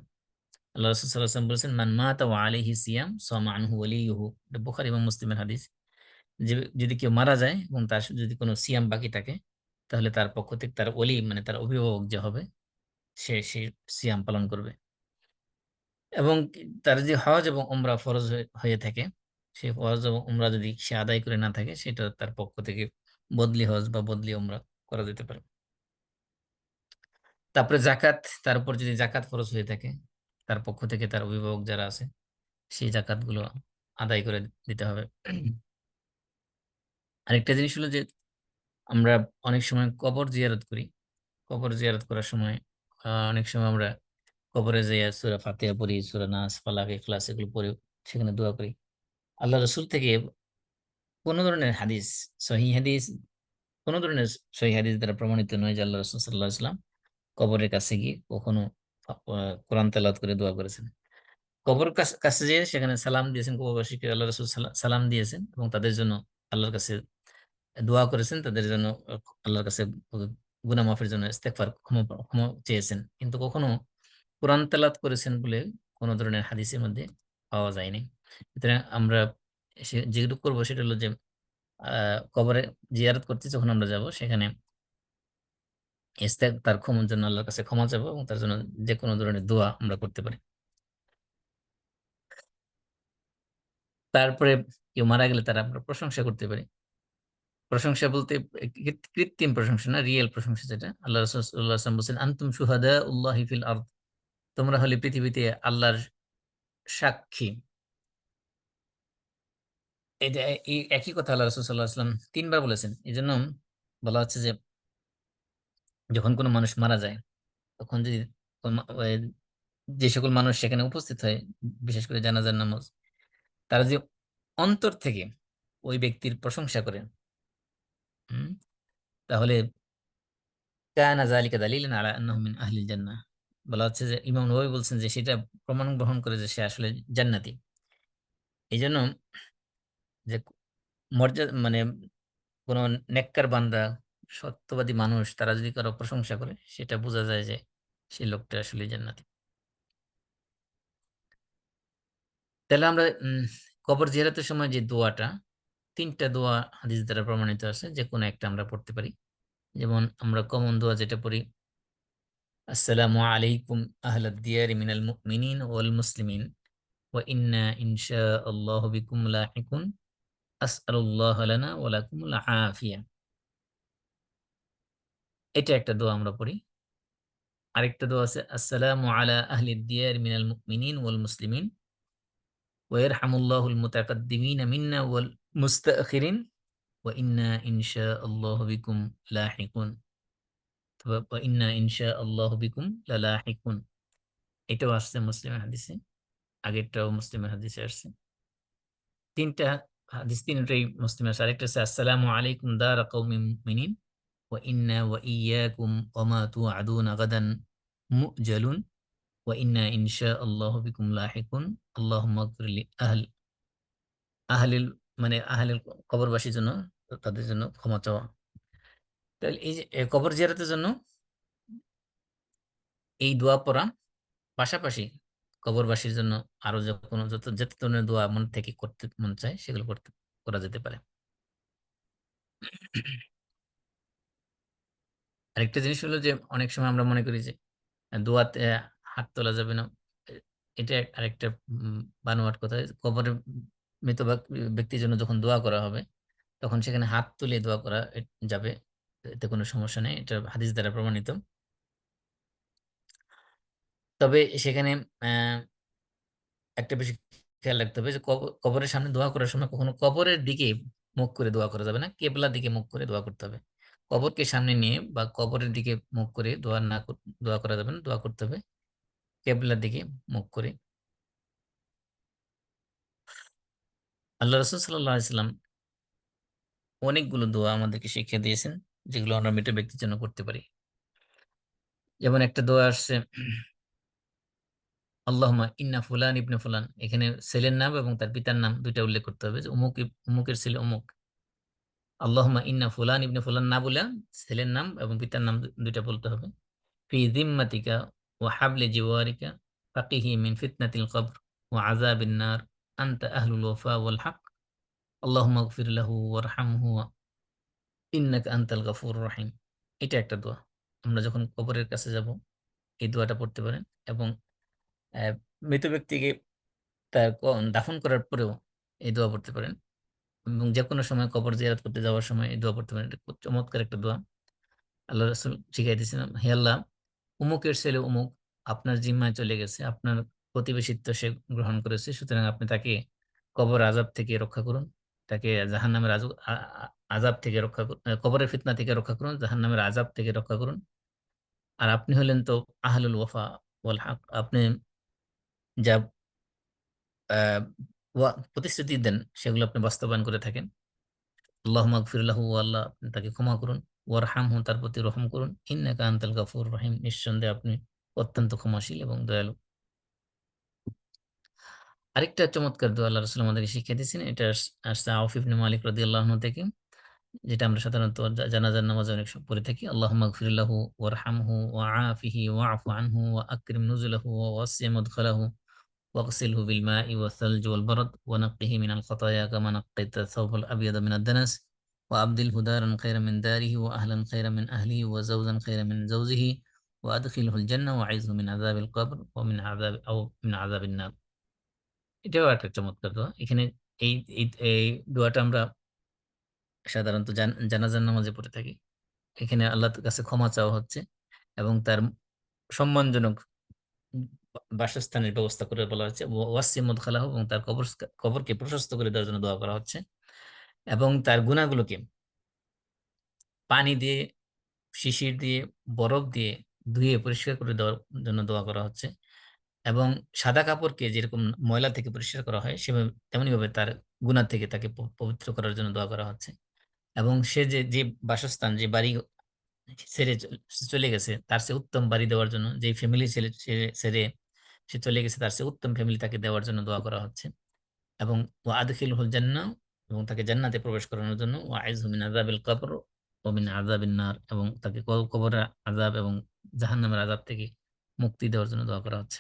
আল্লাহ রাসূল সাল্লাল্লাহু আলাইহি ওয়াসাল্লাম বলেছেন, মান মাতা ওয়া আলাইহি সিয়াম সামা আনহু ওয়ালিয়ুহু, এটা বুখারী এবং মুসলিমের হাদিস। যে যদি কেউ মারা যায় এবং তার যদি কোনো সিয়াম বাকি থাকে, তাহলে তার পক্ষ থেকে তার ওলি মানে তার অভিভাবক যে হবে সে সেই সিয়াম পালন করবে। এবং তার যদি হজ এবং উমরা ফরজ হয়ে থাকে, সেই হজ এবং উমরা যদি সে আদায় করে না থাকে, সেটা তার পক্ষ থেকে বদলি হজ বা বদলি উমরা করা যেতে পারে। তারপরে জাকাত, তার উপর যদি জাকাত ফরজ হয়ে থাকে, তার পক্ষ থেকে তার অভিভাবক যারা আছে সেই জাকাত গুলো আদায় করে দিতে হবে। আরেকটা জিনিস হলো যে আমরা অনেক সময় কবর জিয়ারত করি। কবর জিয়ারত করার সময় অনেক সময় আমরা কবরে যাইয়া সূরা ফাতিহা পড়ি, সূরা নাস, ফালাক, ইখলাস এগুলো পড়ি, সেখানে দোয়া করি। আল্লাহ রসুল থেকে কোন ধরনের হাদিস, সহিহ হাদিস, কোন ধরনের সহিহ হাদিস দ্বারা প্রমাণিত নয় যে আল্লাহ রসুল সাল্লাহ ইসলাম কবরের কাছে গিয়ে কখনো কোরআন তেলাওয়াত করে দোয়া করেছেন। কবর কাছে যেয়ে সেখানে সালাম দিয়েছেন, কবরবাসীকে আল্লাহ রসুল সালাম দিয়েছেন এবং তাদের জন্য আল্লাহর কাছে দোয়া করেছেন, তাদের জন্য আল্লাহর কাছে গুনাহ মাফের জন্য ইস্তেগফার, ক্ষমা ক্ষমা চেয়েছেন, কিন্তু কখনো কোরআন তেলাওয়াত করেছেন বলে কোনো ধরনের হাদিসের মধ্যে পাওয়া যায়নি। সুতরাং আমরা যেটুকু করবো সেটা হলো যে কবরে জিয়ারত করতে যখন আমরা যাব সেখানে তার ক্ষমার জন্য আল্লাহর কাছে ক্ষমা চাবো এবং তার জন্য যে কোনো ধরনের দোয়া আমরা করতে পারি। তারপরে কেউ মারা গেলে তার আমরা প্রশংসা করতে পারি। প্রশংসা বলতে কৃত্রিম প্রশংসা না, রিয়েল প্রশংসা যেটা আল্লাহ রাসূল সাল্লাল্লাহু আলাইহি ওয়াসাল্লাম বলছেন, আনতুম শুহাদাউল্লাহি ফিল আরদ, তোমরা হলে পৃথিবীতে আল্লাহর সাক্ষী। এটা এই একই কথা আল্লাহ রাসূল সাল্লাল্লাহু আলাইহি ওয়াসাল্লাম তিনবার বলেছেন। এই জন্য বলা হচ্ছে যে যখন কোনো মানুষ মারা যায় তখন যদি যে সকল মানুষ সেখানে উপস্থিত হয়, বিশেষ করে জানাজার নামাজ, তারা যে অন্তর থেকে ওই ব্যক্তির প্রশংসা করে, হুম, তাহলে কানা যালিকা দালিলান আলা আন্নাহু মিন আহলিল জান্নাহ। বলা হচ্ছে যে ইমাম নববী বলছেন যে সেটা প্রমাণ গ্রহণ করে যে সে আসলে জান্নাতি। এই জন্য যে মর্যাদা মানে কোন নেককার বান্দা, সত্যবাদী মানুষ তারা যদি কারো প্রশংসা করে সেটা বোঝা যায় যে সেই লোকটা আসলে জান্নাতি। তাহলে আমরা কবর জিয়ারতের সময় যে দোয়াটা, তিনটা দোয়া হাদিস দ্বারা প্রমাণিত আছে, যে কোনো একটা আমরা পড়তে পারি। যেমন আমরা কমন দোয়া যেটা পড়ি, আসসালামু আলাইকুম আহলাদ দিয়ারি মিনাল মুমিনিন ওয়াল মুসলিমিন ওয়া ইন্না ইনশাআল্লাহু বিকুম লাহিকুন আসআলুল্লাহ লানা ওয়া লাকুমুল আফিয়া। এটা একটা দোয়া আমরা পড়ি। আরেকটা দোয়া আছে, আসসালামু আলা আহলিদ দিয়ারি মিনাল মুমিনিন ওয়াল মুসলিমিন ওয়া ইয়ারহামুল্লাহুল মুতাকাদ্দিমিনা মিন্না ওয়াল মুস্তাখিরিন ওয়া ইন্না ইনশাআল্লাহু বিকুম লাহিকুন। অথবা ওয়া ইন্না ইনশাআল্লাহু বিকুম লালাহিকুন। এটাও আসছে মুসলিমের হাদিসে। আগেরটাও মুসলিমের হাদিসে আসছে। ৩ টা হাদিস, ৩ টাই মুসলিমের আছে। আরেকটা হচ্ছে, আসসালামু আলাইকুম দারা কওমিন মুমিনিন ওয়া ইন্না ওয়া ইয়্যাকুম ওয়া মা তুআদুনা গাদান মুআজ্জালুন ওয়া ইন্না ইনশাআল্লাহু বিকুম লাহিকুন। আল্লাহুম্মা ইগফির লি আহলিল মানে আহলিল কবরবাসীর জন্য, তাদের জন্য ক্ষমা চাওয়া। তাহলে এই যে কবর জিয়ারতের জন্য এই দোয়া পড়া, পাশাপাশি কবরবাসীর জন্য আরো যে কোনো যত ধরনের দোয়া মন থেকে করতে মন চায় সেগুলো করা যেতে পারে। আরেকটা জিনিস হলো যে অনেক সময় আমরা মনে করি যে দোয়াতে হাত তোলা যাবে না। এ এটা আরেকটা বানোয়াট কথা। কবরের মৃত ব্যক্তির জন্য যখন দোয়া করা হবে, তখন সেখানে হাত তুলে দোয়া করা যাবে। এতে কোনো সমস্যা নেই। এটা হাদিস দ্বারা প্রমাণিত। তবে সেখানে অ্যা একটা বিষয় খেয়াল রাখতে হবে যে কবরের সামনে দোয়া করার সময় কখনো কবরের দিকে মুখ করে দোয়া করা যাবে না। কেবলার দিকে মুখ করে দোয়া করতে হবে। কবরকে সামনে নিয়ে বা কবরের দিকে মুখ করে দোয়া করা যাবে না। দোয়া করতে হবে কেবলার দিকে মুখ করে। আল্লাহ রাসূল সাল্লাল্লাহু আলাইহি সাল্লাম অনেকগুলো দোয়া আমাদেরকে শিখিয়ে দিয়েছেন, যেগুলো আমরা মৃত ব্যক্তির জন্য করতে পারি। যেমন একটা দোয়া আসছে, আল্লাহুম্মা ইন্না ফুলান ইবনে ফুলান। এখানে ছেলের নাম এবং তার পিতার নাম ২ টা উল্লেখ করতে হবে যে অমুকের ছেলে অমুক। আল্লাহুম্মা ইন্না ফুলান ইবনে ফুলান না বলে ছেলের নাম এবং পিতার নাম ২ টা বলতে হবে। ফি যিম্মাতিকা ওয়া হাবলি জিওয়ারিকা ফাকিহি মিন ফিতনাতিল কবর ওয়া আযাবিন নার আনতা আহলুল ওয়াফা ওয়াল হক। আল্লাহুম্মা ইগফির লাহু ওয়ারহামহু ইন্নাকা আনতাল গফুরুর রহিম। এটা একটা দোয়া। আমরা যখন কবরের কাছে যাব এই দোয়াটা পড়তে পারেন এবং অ্যা মৃত ব্যক্তিকে তার দাফন করার পরেও এই দোয়া পড়তে পারেন এবং যেকোনো সময় কবর জিয়ারত করতে যাওয়ার সময় এই দোয়া পড়তে পারেন। এটা খুব চমৎকার একটা দোয়া। আল্লাহ রাসূল শিখাই দিয়েছিলেন, হে আল্লাহ, অমুকের ছেলে অমুক আপনার জিম্মায় চলে গেছে। আপনার প্রতিবেশিত্ব সে গ্রহণ করেছে। সুতরাং আপনি তাকে কবর আযাব থেকে রক্ষা করুন। তাকে জাহান্নামের আযাব থেকে রক্ষা করুন। কবরের ফিতনা থেকে রক্ষা করুন, জাহান্নামের আযাব থেকে রক্ষা করুন। আর আপনি হলেন তো আহলুল ওয়াফা ওয়াল হক। আপনি যা আ প্রতিশ্রুতি দেন সেগুলো আপনি বাস্তবায়ন করে থাকেন। আল্লাহুম্মা ইগফির লাহু, আল্লাহ আপনি তাকে ক্ষমা করুন। ওয়ারহামহু, তার প্রতি রহম করুন। ইন্নাকা আনতাল গফুরুর রহিম, নিঃসন্দেহে আপনি অত্যন্ত ক্ষমাশীল এবং দয়ালু। আরেকটা চমৎকার দোয়া আল্লাহ রাসূল আমাদেরকে শিখিয়ে দিয়েছেন। এটা আসছে আউফ ইবনে মালিক রাদিয়াল্লাহু আনহু থেকে। যেটা আমরা সাধারণত জানাজার নামাজে অনেক সময় পড়ে থাকি। আল্লাহুম্মা ইগফির লাহু ওয়ারহামহু ওয়া আফিহি ওয়া'ফু আনহু ওয়া আকরিম নুজুলাহু ওয়া ওয়াসি' মুদখালাহু واغسله بالماء والثلج والبرد ونقه من الخطايا كما نقيت الثوب الأبيض من الدنس وأبدله دارا خيرا من داره وأهلا خيرا من أهله وزوجا خيرا من زوجه وأدخله الجنة وأعذه من عذاب القبر ومن عذاب من عذاب النار। এটাও একটা চমৎকার দোয়া। এখানে এই এই এই দোয়াটা আমরা সাধারণত জানাজার নামাজে পড়ে থাকি। এখানে আল্লাহর কাছে ক্ষমা চাওয়া হচ্ছে এবং তার সম্মানজনক বাসস্থানের ব্যবস্থা করে বলা হচ্ছে। ওয়াসি মুদখালাহু, এবং তার কবরকে প্রশস্ত করে দেওয়ার জন্য দোয়া করা হচ্ছে এবং তার গুনাহগুলোকে পানি দিয়ে, শিশির দিয়ে, বরফ দিয়ে ধুয়ে পরিষ্কার করে দেওয়ার জন্য দোয়া করা হচ্ছে এবং সাদা কাপড়কে যেরকম ময়লা থেকে পরিষ্কার করা হয় সেভাবে তেমনিভাবে তার গুনাহ থেকে তাকে পবিত্র করার জন্য দোয়া করা হচ্ছে এবং সে যে বাসস্থান, যে বাড়ি ছেড়ে চলে গেছে তার চেয়ে উত্তম বাড়ি দেওয়ার জন্য, যেই ফ্যামিলি ছেড়ে সে চলে গেছে তার চেয়ে উত্তম ফ্যামিলি তাকে দেওয়ার জন্য দোয়া করা হচ্ছে এবং ওয়া আদখিলহুল জান্নাহ, এবং তাকে জান্নাতে প্রবেশ করানোর জন্য ওয়া আইযহু মিন আযাবিল কবর ওয়া মিন আযাবিন নার, এবং তাকে কবরের আযাব এবং জাহান্নামের আযাব থেকে মুক্তি দেওয়ার জন্য দোয়া করা হচ্ছে।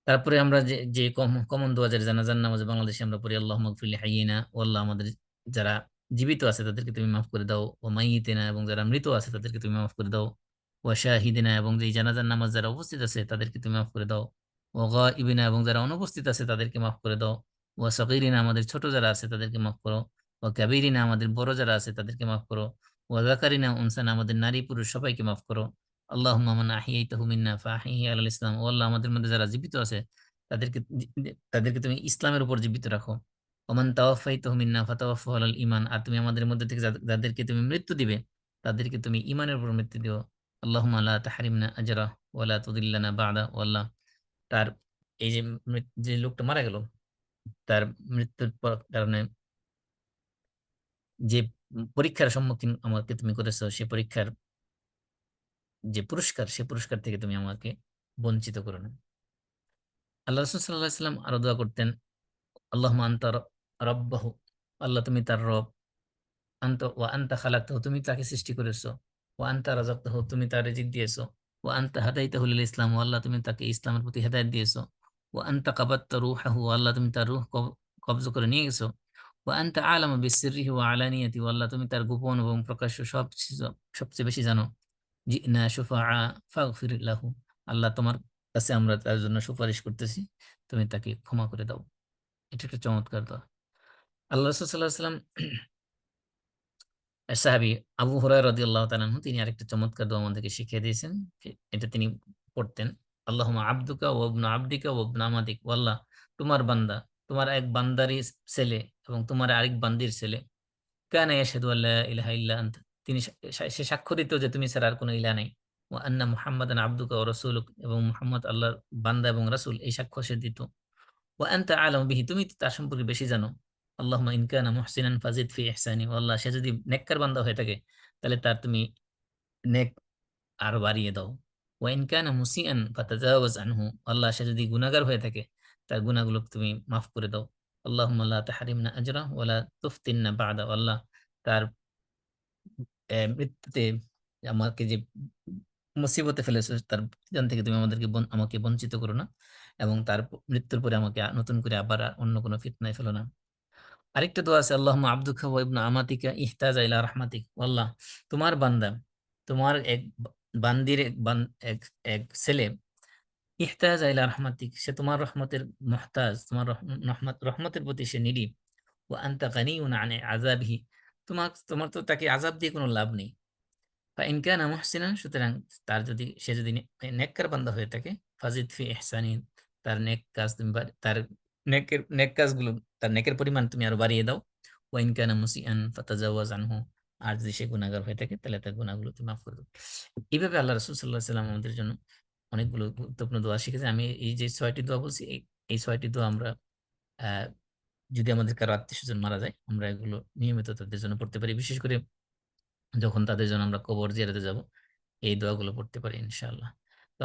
তারপরে আমরা যে কমন দোয়া যেটা জানাজার নামাজে বাংলাদেশে আমরা পড়ি, আল্লাহুম্মা ইগফির লি হাইয়িনা, ও আল্লাহ আমাদের যারা জীবিত আছে তাদেরকে তুমি মাফ করে দাও। ও মাইয়িতিনা, এবং যারা মৃত আছে তাদেরকে তুমি মাফ করে দাও। ও শাহিদিনা, এবং যেই জানাজার নামাজ যারা উপস্থিত আছে তাদেরকে তুমি মাফ করে দাও। ও গাইবিনা, এবং যারা অনুপস্থিত আছে তাদেরকে মাফ করে দাও। ও সগীরিনা, আমাদের ছোট যারা আছে তাদেরকে মাফ করো। ও কাবীরিনা, আমাদের বড় যারা আছে তাদেরকে মাফ করো। ও যাকারিনা উনসানা, আমাদের নারী পুরুষ সবাইকে মাফ করো। আল্লাহুম্মা মান আহইয়াইতাহু মিন্না ফাআহইহি আলাল ইসলাম। ও আল্লাহ, আমাদের মধ্যে যারা জীবিত আছে তাদেরকে তাদেরকে তুমি ইসলামের উপর জীবিত রাখো। ওমান তাওয়াফাইতাহু মিন্না ফাতাওয়াফাহু আলাল ঈমান। আর তুমি আমাদের মধ্যে থেকে যাদেরকে তুমি মৃত্যু দিবে তাদেরকে তুমি ঈমানের উপর মৃত্যু দিও। আল্লাহুম্মা লা তাহরিমনা আজরা ওয়া লা তুদিল্লানা বা'দা। ও আল্লাহ, তার এই যে যে লোকটা মারা গেল, তার মৃত্যুর কারণে যে পরীক্ষার সম্মুখীন আমাকে তুমি করেছো, সে পরীক্ষার যে পুরস্কার, সে পুরস্কার থেকে তুমি আমাকে বঞ্চিত করো না। আল্লাহ রাসূল সাল্লাল্লাহু আলাইহি ওয়াসাল্লাম আরো দোয়া করতেন, আল্লাহুম্মা আনতা রাব্বাহু। আল্লাহ, তুমি তার রব। আনতা খালাকতাহু, তুমি তাকে সৃষ্টি করেছো। আনতা রাযাকতাহু, তুমি তার রিজিক দিয়েছো। আনতা হাদাইতাহু লিল ইসলাম, ও আল্লাহ, তুমি তাকে ইসলামের প্রতি হেদায়েত দিয়েছো। আনতা কাবাদতা রূহাহু, আল্লাহ, তুমি তার রূহ কবজ করে নিয়ে গেছো। আনতা আলামু বিসিররিহি ওয়া আলানিয়াতি, ও আল্লাহ, তুমি তার গোপন এবং প্রকাশ্য সবচেয়ে বেশি জানো। জিনা শুফাআ ফাগফির লাহু। আল্লাহ, তোমার কাছে আমরা তার জন্য সুপারিশ করতেছি, তুমি তাকে ক্ষমা করে দাও। এটা একটা চমৎকার দোয়া। আল্লাহ রাসূল সাল্লাল্লাহু আলাইহি ওয়াসাল্লাম সাহাবী আবু হুরায়রা রাদিয়াল্লাহু তাআলা আনহু, তিনি আরেকটা চমৎকার দোয়া আমাদেরকে শিখিয়ে দিয়েছেন। এটা তিনি পড়তেন, আল্লাহুম্মা আবদুকা ওয়া ইবনু আবদিকা ওয়া ইবনু আমাতিক। ও আল্লাহ, তোমার বান্দা, তোমার এক বান্দারই ছেলে এবং তোমার আরেক বান্দির ছেলে। কানা ইয়াশহাদু আল্লা ইলাহা ইল্লা আনতা, তিনি সে সাক্ষ্য দিত যে তুমি ছাড়া আর কোনো ইলাহ নাই। ওয়া আন্না মুহাম্মাদান আবদুকা ওয়া রাসূলুক, এবং মুহাম্মদ আল্লাহর বান্দা এবং রাসূল, এই সাক্ষ্য সে দিত। ওয়া আনতা আ'লামু বিহি, তুমি তো তার সম্পর্কে বেশি জানো। আল্লাহুম্মা ইন কানা মুহসিনান ফাজিদ ফি ইহসানি। ও আল্লাহ, সে যদি নেককার বান্দা হয়ে থাকে তাহলে তার তুমি নেক আরো বাড়িয়ে দাও। ওয়া ইন কানা মুসিআন ফাতাজাওয়াজ আনহু। আল্লাহ, সে যদি গুনাহগার হয়ে থাকে তার গুনাহগুলো তুমি মাফ করে দাও। আল্লাহুম্মা লা তাহরিমনা আজরা ওয়া লা তুফতিননা বা'দা। আল্লাহ, তার মৃত্যুতে আমাকে যে মুসিবতে ফেলেছো তার প্রতিদান থেকে তুমি আমাকে বঞ্চিত করো না, এবং তার মৃত্যুর পরে আমাকে নতুন করে আবার অন্য কোনো ফিতনায় ফেলো না। আরেকটা দোয়া আছে, আল্লাহুম্মা আবদুকা ওয়া ইবনু আমাতিকা ইহতাজা ইলা রাহমাতিক। ও আল্লাহ, তোমার বান্দা, তোমার এক বান্দির এক এক ছেলে, ইহতাজা ইলা রাহমাতিক, সে তোমার রহমতের মুহতাজ, তোমার রহমতের প্রতি সে নিডি। ওয়া আনতা গানিয়ুন আন আযাবিহি, তোমার তো তাকে আযাব দিয়ে কোনো লাভ নেই। ফাইন কানা মুহসিনান, সুতরাং সে যদি নেককার বান্দা হয়ে থাকে, ফাজিদ ফি ইহসানি, তার নেক কাজ তুমি তার নেক কাজগুলো, তার নেকের পরিমাণ তুমি আরো বাড়িয়ে দাও। ওয়াইন কানা মুসিআন ফাতাজাওয়াজ আনহু, আর যদি সে গুনাহগার হয়ে থাকে তাহলে তার গুনাহগুলো তুমি মাফ করে দাও। এইভাবে আল্লাহ রাসূল সাল্লাল্লাহু আলাইহি ওয়াসাল্লাম আমাদের জন্য অনেকগুলো গুরুত্বপূর্ণ দোয়া শিখেছে। আমি এই যে ৬টি দোয়া বলছি, এই ৬টি দোয়া আমরা আহ যদি আমাদের কারো আত্মীয়স্বজন মারা যায়, আমরা এগুলো নিয়মিত তাদের জন্য পড়তে পারি। বিশেষ করে যখন তাদের জন্য আমরা কবর জিয়ারতে যাব, এই দোয়াগুলো পড়তে পারি ইনশাআল্লাহ। তো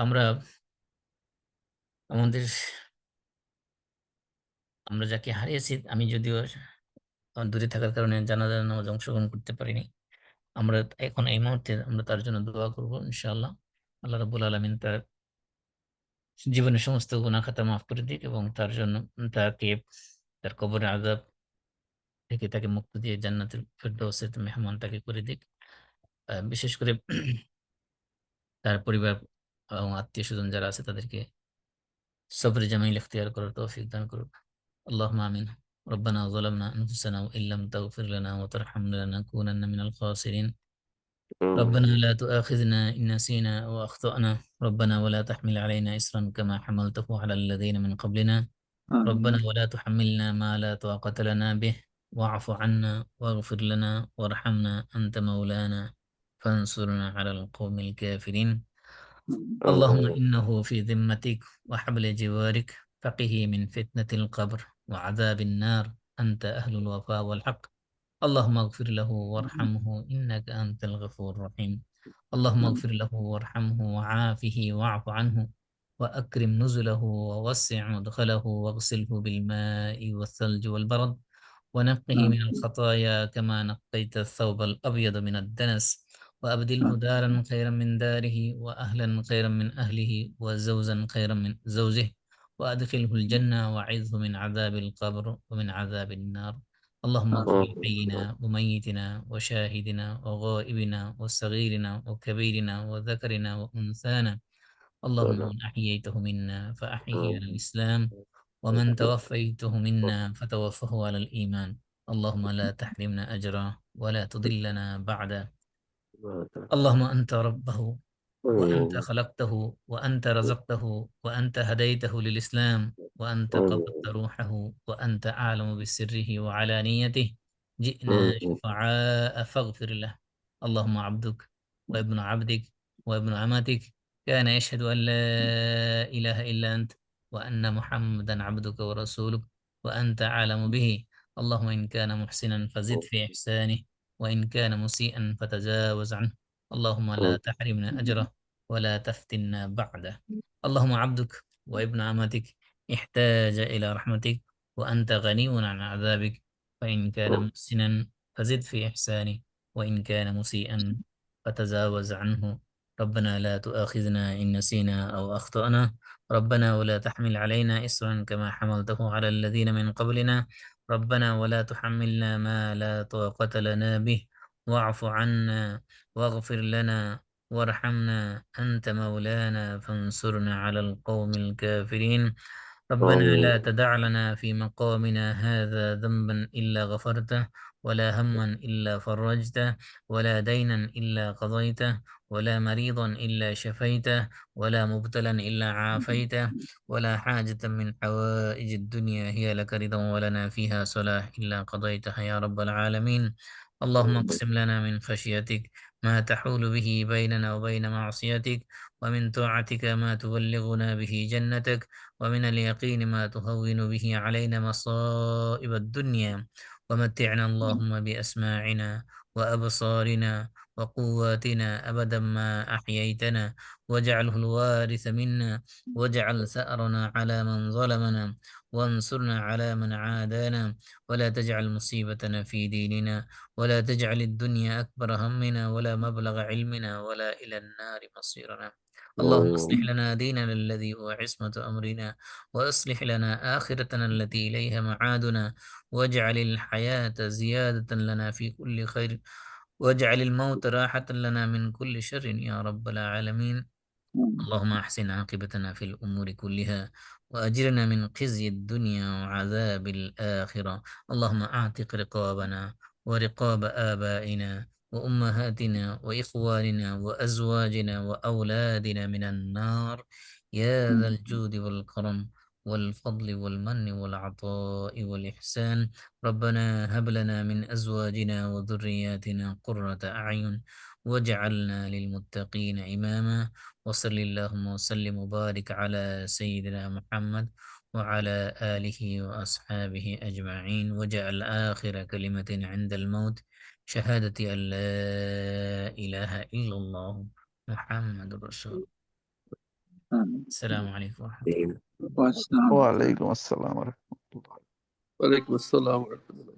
আমাদের আমরা যাকে হারিয়েছি, আমি যদিও দূরে থাকার কারণে জানাজার নামাজে অংশগ্রহণ করতে পারিনি, আমরা এখন এই মুহূর্তে আমরা তার জন্য দোয়া করব ইনশাআল্লাহ। আল্লাহ রাব্বুল আলামিন তার জীবনের সমস্ত গুনাহ খাতা মাফ করে দিক, এবং তার জন্য তাকে তার কবরের আযাব থেকে তাকে মুক্তি দিয়ে জান্নাতুল ফেরদৌসের মেহমান তাকে করে দিক। বিশেষ করে তার পরিবার এবং আত্মীয়-স্বজন যারা আছে তাদেরকে সবরে জামিল ইখতিয়ার করার তৌফিক দান করুক। আল্লাহুম্মা আমিন। ربنا ظلمنا أنفسنا وإن لم تغفر لنا وترحمنا لنكونن من الخاسرين. ربنا لا تؤاخذنا إن نسينا وأخطأنا. ربنا ولا تحمل علينا إصرا كما حملته على الذين من قبلنا. আমিন। ربنا ولا تحملنا ما لا طاقة لنا به. واعف عنا واغفر لنا وارحمنا أنت مولانا فانصرنا على القوم الكافرين. اللهم إنه في ذمتك وحبل جوارك، فقه من فتنة القبر وعذاب النار، أنت أهل الوفاء والحق. اللهم اغفر له وارحمه إنك أنت الغفور الرحيم. اللهم اغفر له وارحمه وعافه واعف عنه وأكرم نزله ووسع مدخله واغسله بالماء والثلج والبرد ونقه من আমিন। الخطايا كما نقيت الثوب الأبيض من الدنس، وأبدله دارا خيرا من داره وأهلا خيرا من أهله وزوجا خيرا من زوجه، وأدخله الجنة وأعذه من عذاب القبر ومن عذاب النار. اللهم اغفر لحينا وميتنا وشاهدنا وغائبنا وصغيرنا وكبيرنا وذكرنا وأنثانا. اللهم من أحييته منا فأحيه على الإسلام، ومن توفيته منا فتوفه على الإيمان. اللهم لا تحرمنا أجره ولا تضلنا بعده. اللهم أنت ربه، وأنت خلقته، وأنت رزقته، وأنت هديته للإسلام، وأنت قبضت روحه، وأنت أعلم بسره وعلانيته. جئنا شفعاء فاغفر له. اللهم عبدك وابن عبدك وابن أمتك كان يشهد أن لا إله إلا أنت، وأن محمدا عبدك ورسولك، وأنت أعلم به. اللهم إن كان محسنا فزد في إحسانه، وإن كان مسيئا فتجاوز عنه. اللهم لا تحرمنا أجره ولا تفتنا بعده. اللهم عبدك وابن أمتك احتاج إلى رحمتك، وأنت غني عن عذابك. فإن كان محسنا فزد في إحسانه، وإن كان مسيئا فتجاوز عنه. ربنا لا تؤاخذنا إن نسينا أو أخطأنا. ربنا ولا تحمل علينا إصرا كما حملته على الذين من قبلنا. ربنا ولا تحملنا ما لا طاقة لنا به. واعف عنا واغفر لنا وارحمنا، أنت مولانا فانصرنا على القوم الكافرين. ربنا لا تدع لنا في مقامنا هذا ذنبا إلا غفرته، ولا هما إلا فرجته، ولا دينا إلا قضيته، ولا مريضا إلا شفيته، ولا مبتلا إلا عافيته، ولا حاجة من حوائج الدنيا هي لك رضا ولنا فيها صلاح إلا قضيتها يا رب العالمين. اللهم اقسم لنا من خشيتك ما تحول به بيننا وبين معصيتك، ومن طاعتك ما تبلغنا به جنتك، ومن اليقين ما تهون به علينا مصائب الدنيا. ومتعنا اللهم بأسماعنا وأبصارنا وقواتنا أبدا ما أحييتنا، واجعله الوارث منا، واجعل ثأرنا على من ظلمنا، وانصرنا على من عادانا، ولا تجعل مصيبتنا في ديننا، ولا تجعل الدنيا أكبر همنا ولا مبلغ علمنا ولا إلى النار مصيرنا. اللهم اصلح لنا ديننا الذي هو عصمة أمرنا، وأصلح لنا آخرتنا التي إليها معادنا، واجعل الحياة زيادة لنا في كل خير، واجعل الموت راحة لنا من كل شر يا رب العالمين. اللهم أحسن عاقبتنا في الأمور كلها، وأجرنا من خزي الدنيا وعذاب الآخرة. اللهم أعتق رقابنا ورقاب آبائنا وأمهاتنا وإخواننا وأزواجنا وأولادنا من النار يا ذا الجود والكرم والفضل والمن والعطاء والإحسان. ربنا هب لنا من أزواجنا وذرياتنا قرة أعين، واجعلنا للمتقين إماما. وصل اللهم وسلم وبارك على سيدنا محمد وعلى آله وأصحابه أجمعين، وجعل آخر كلمة عند الموت شهادة أن لا إله إلا الله محمد رسول الله. السلام عليكم ورحمة الله. والسلام. وعليكم السلام ورحمة الله. وعليكم السلام ورحمة الله.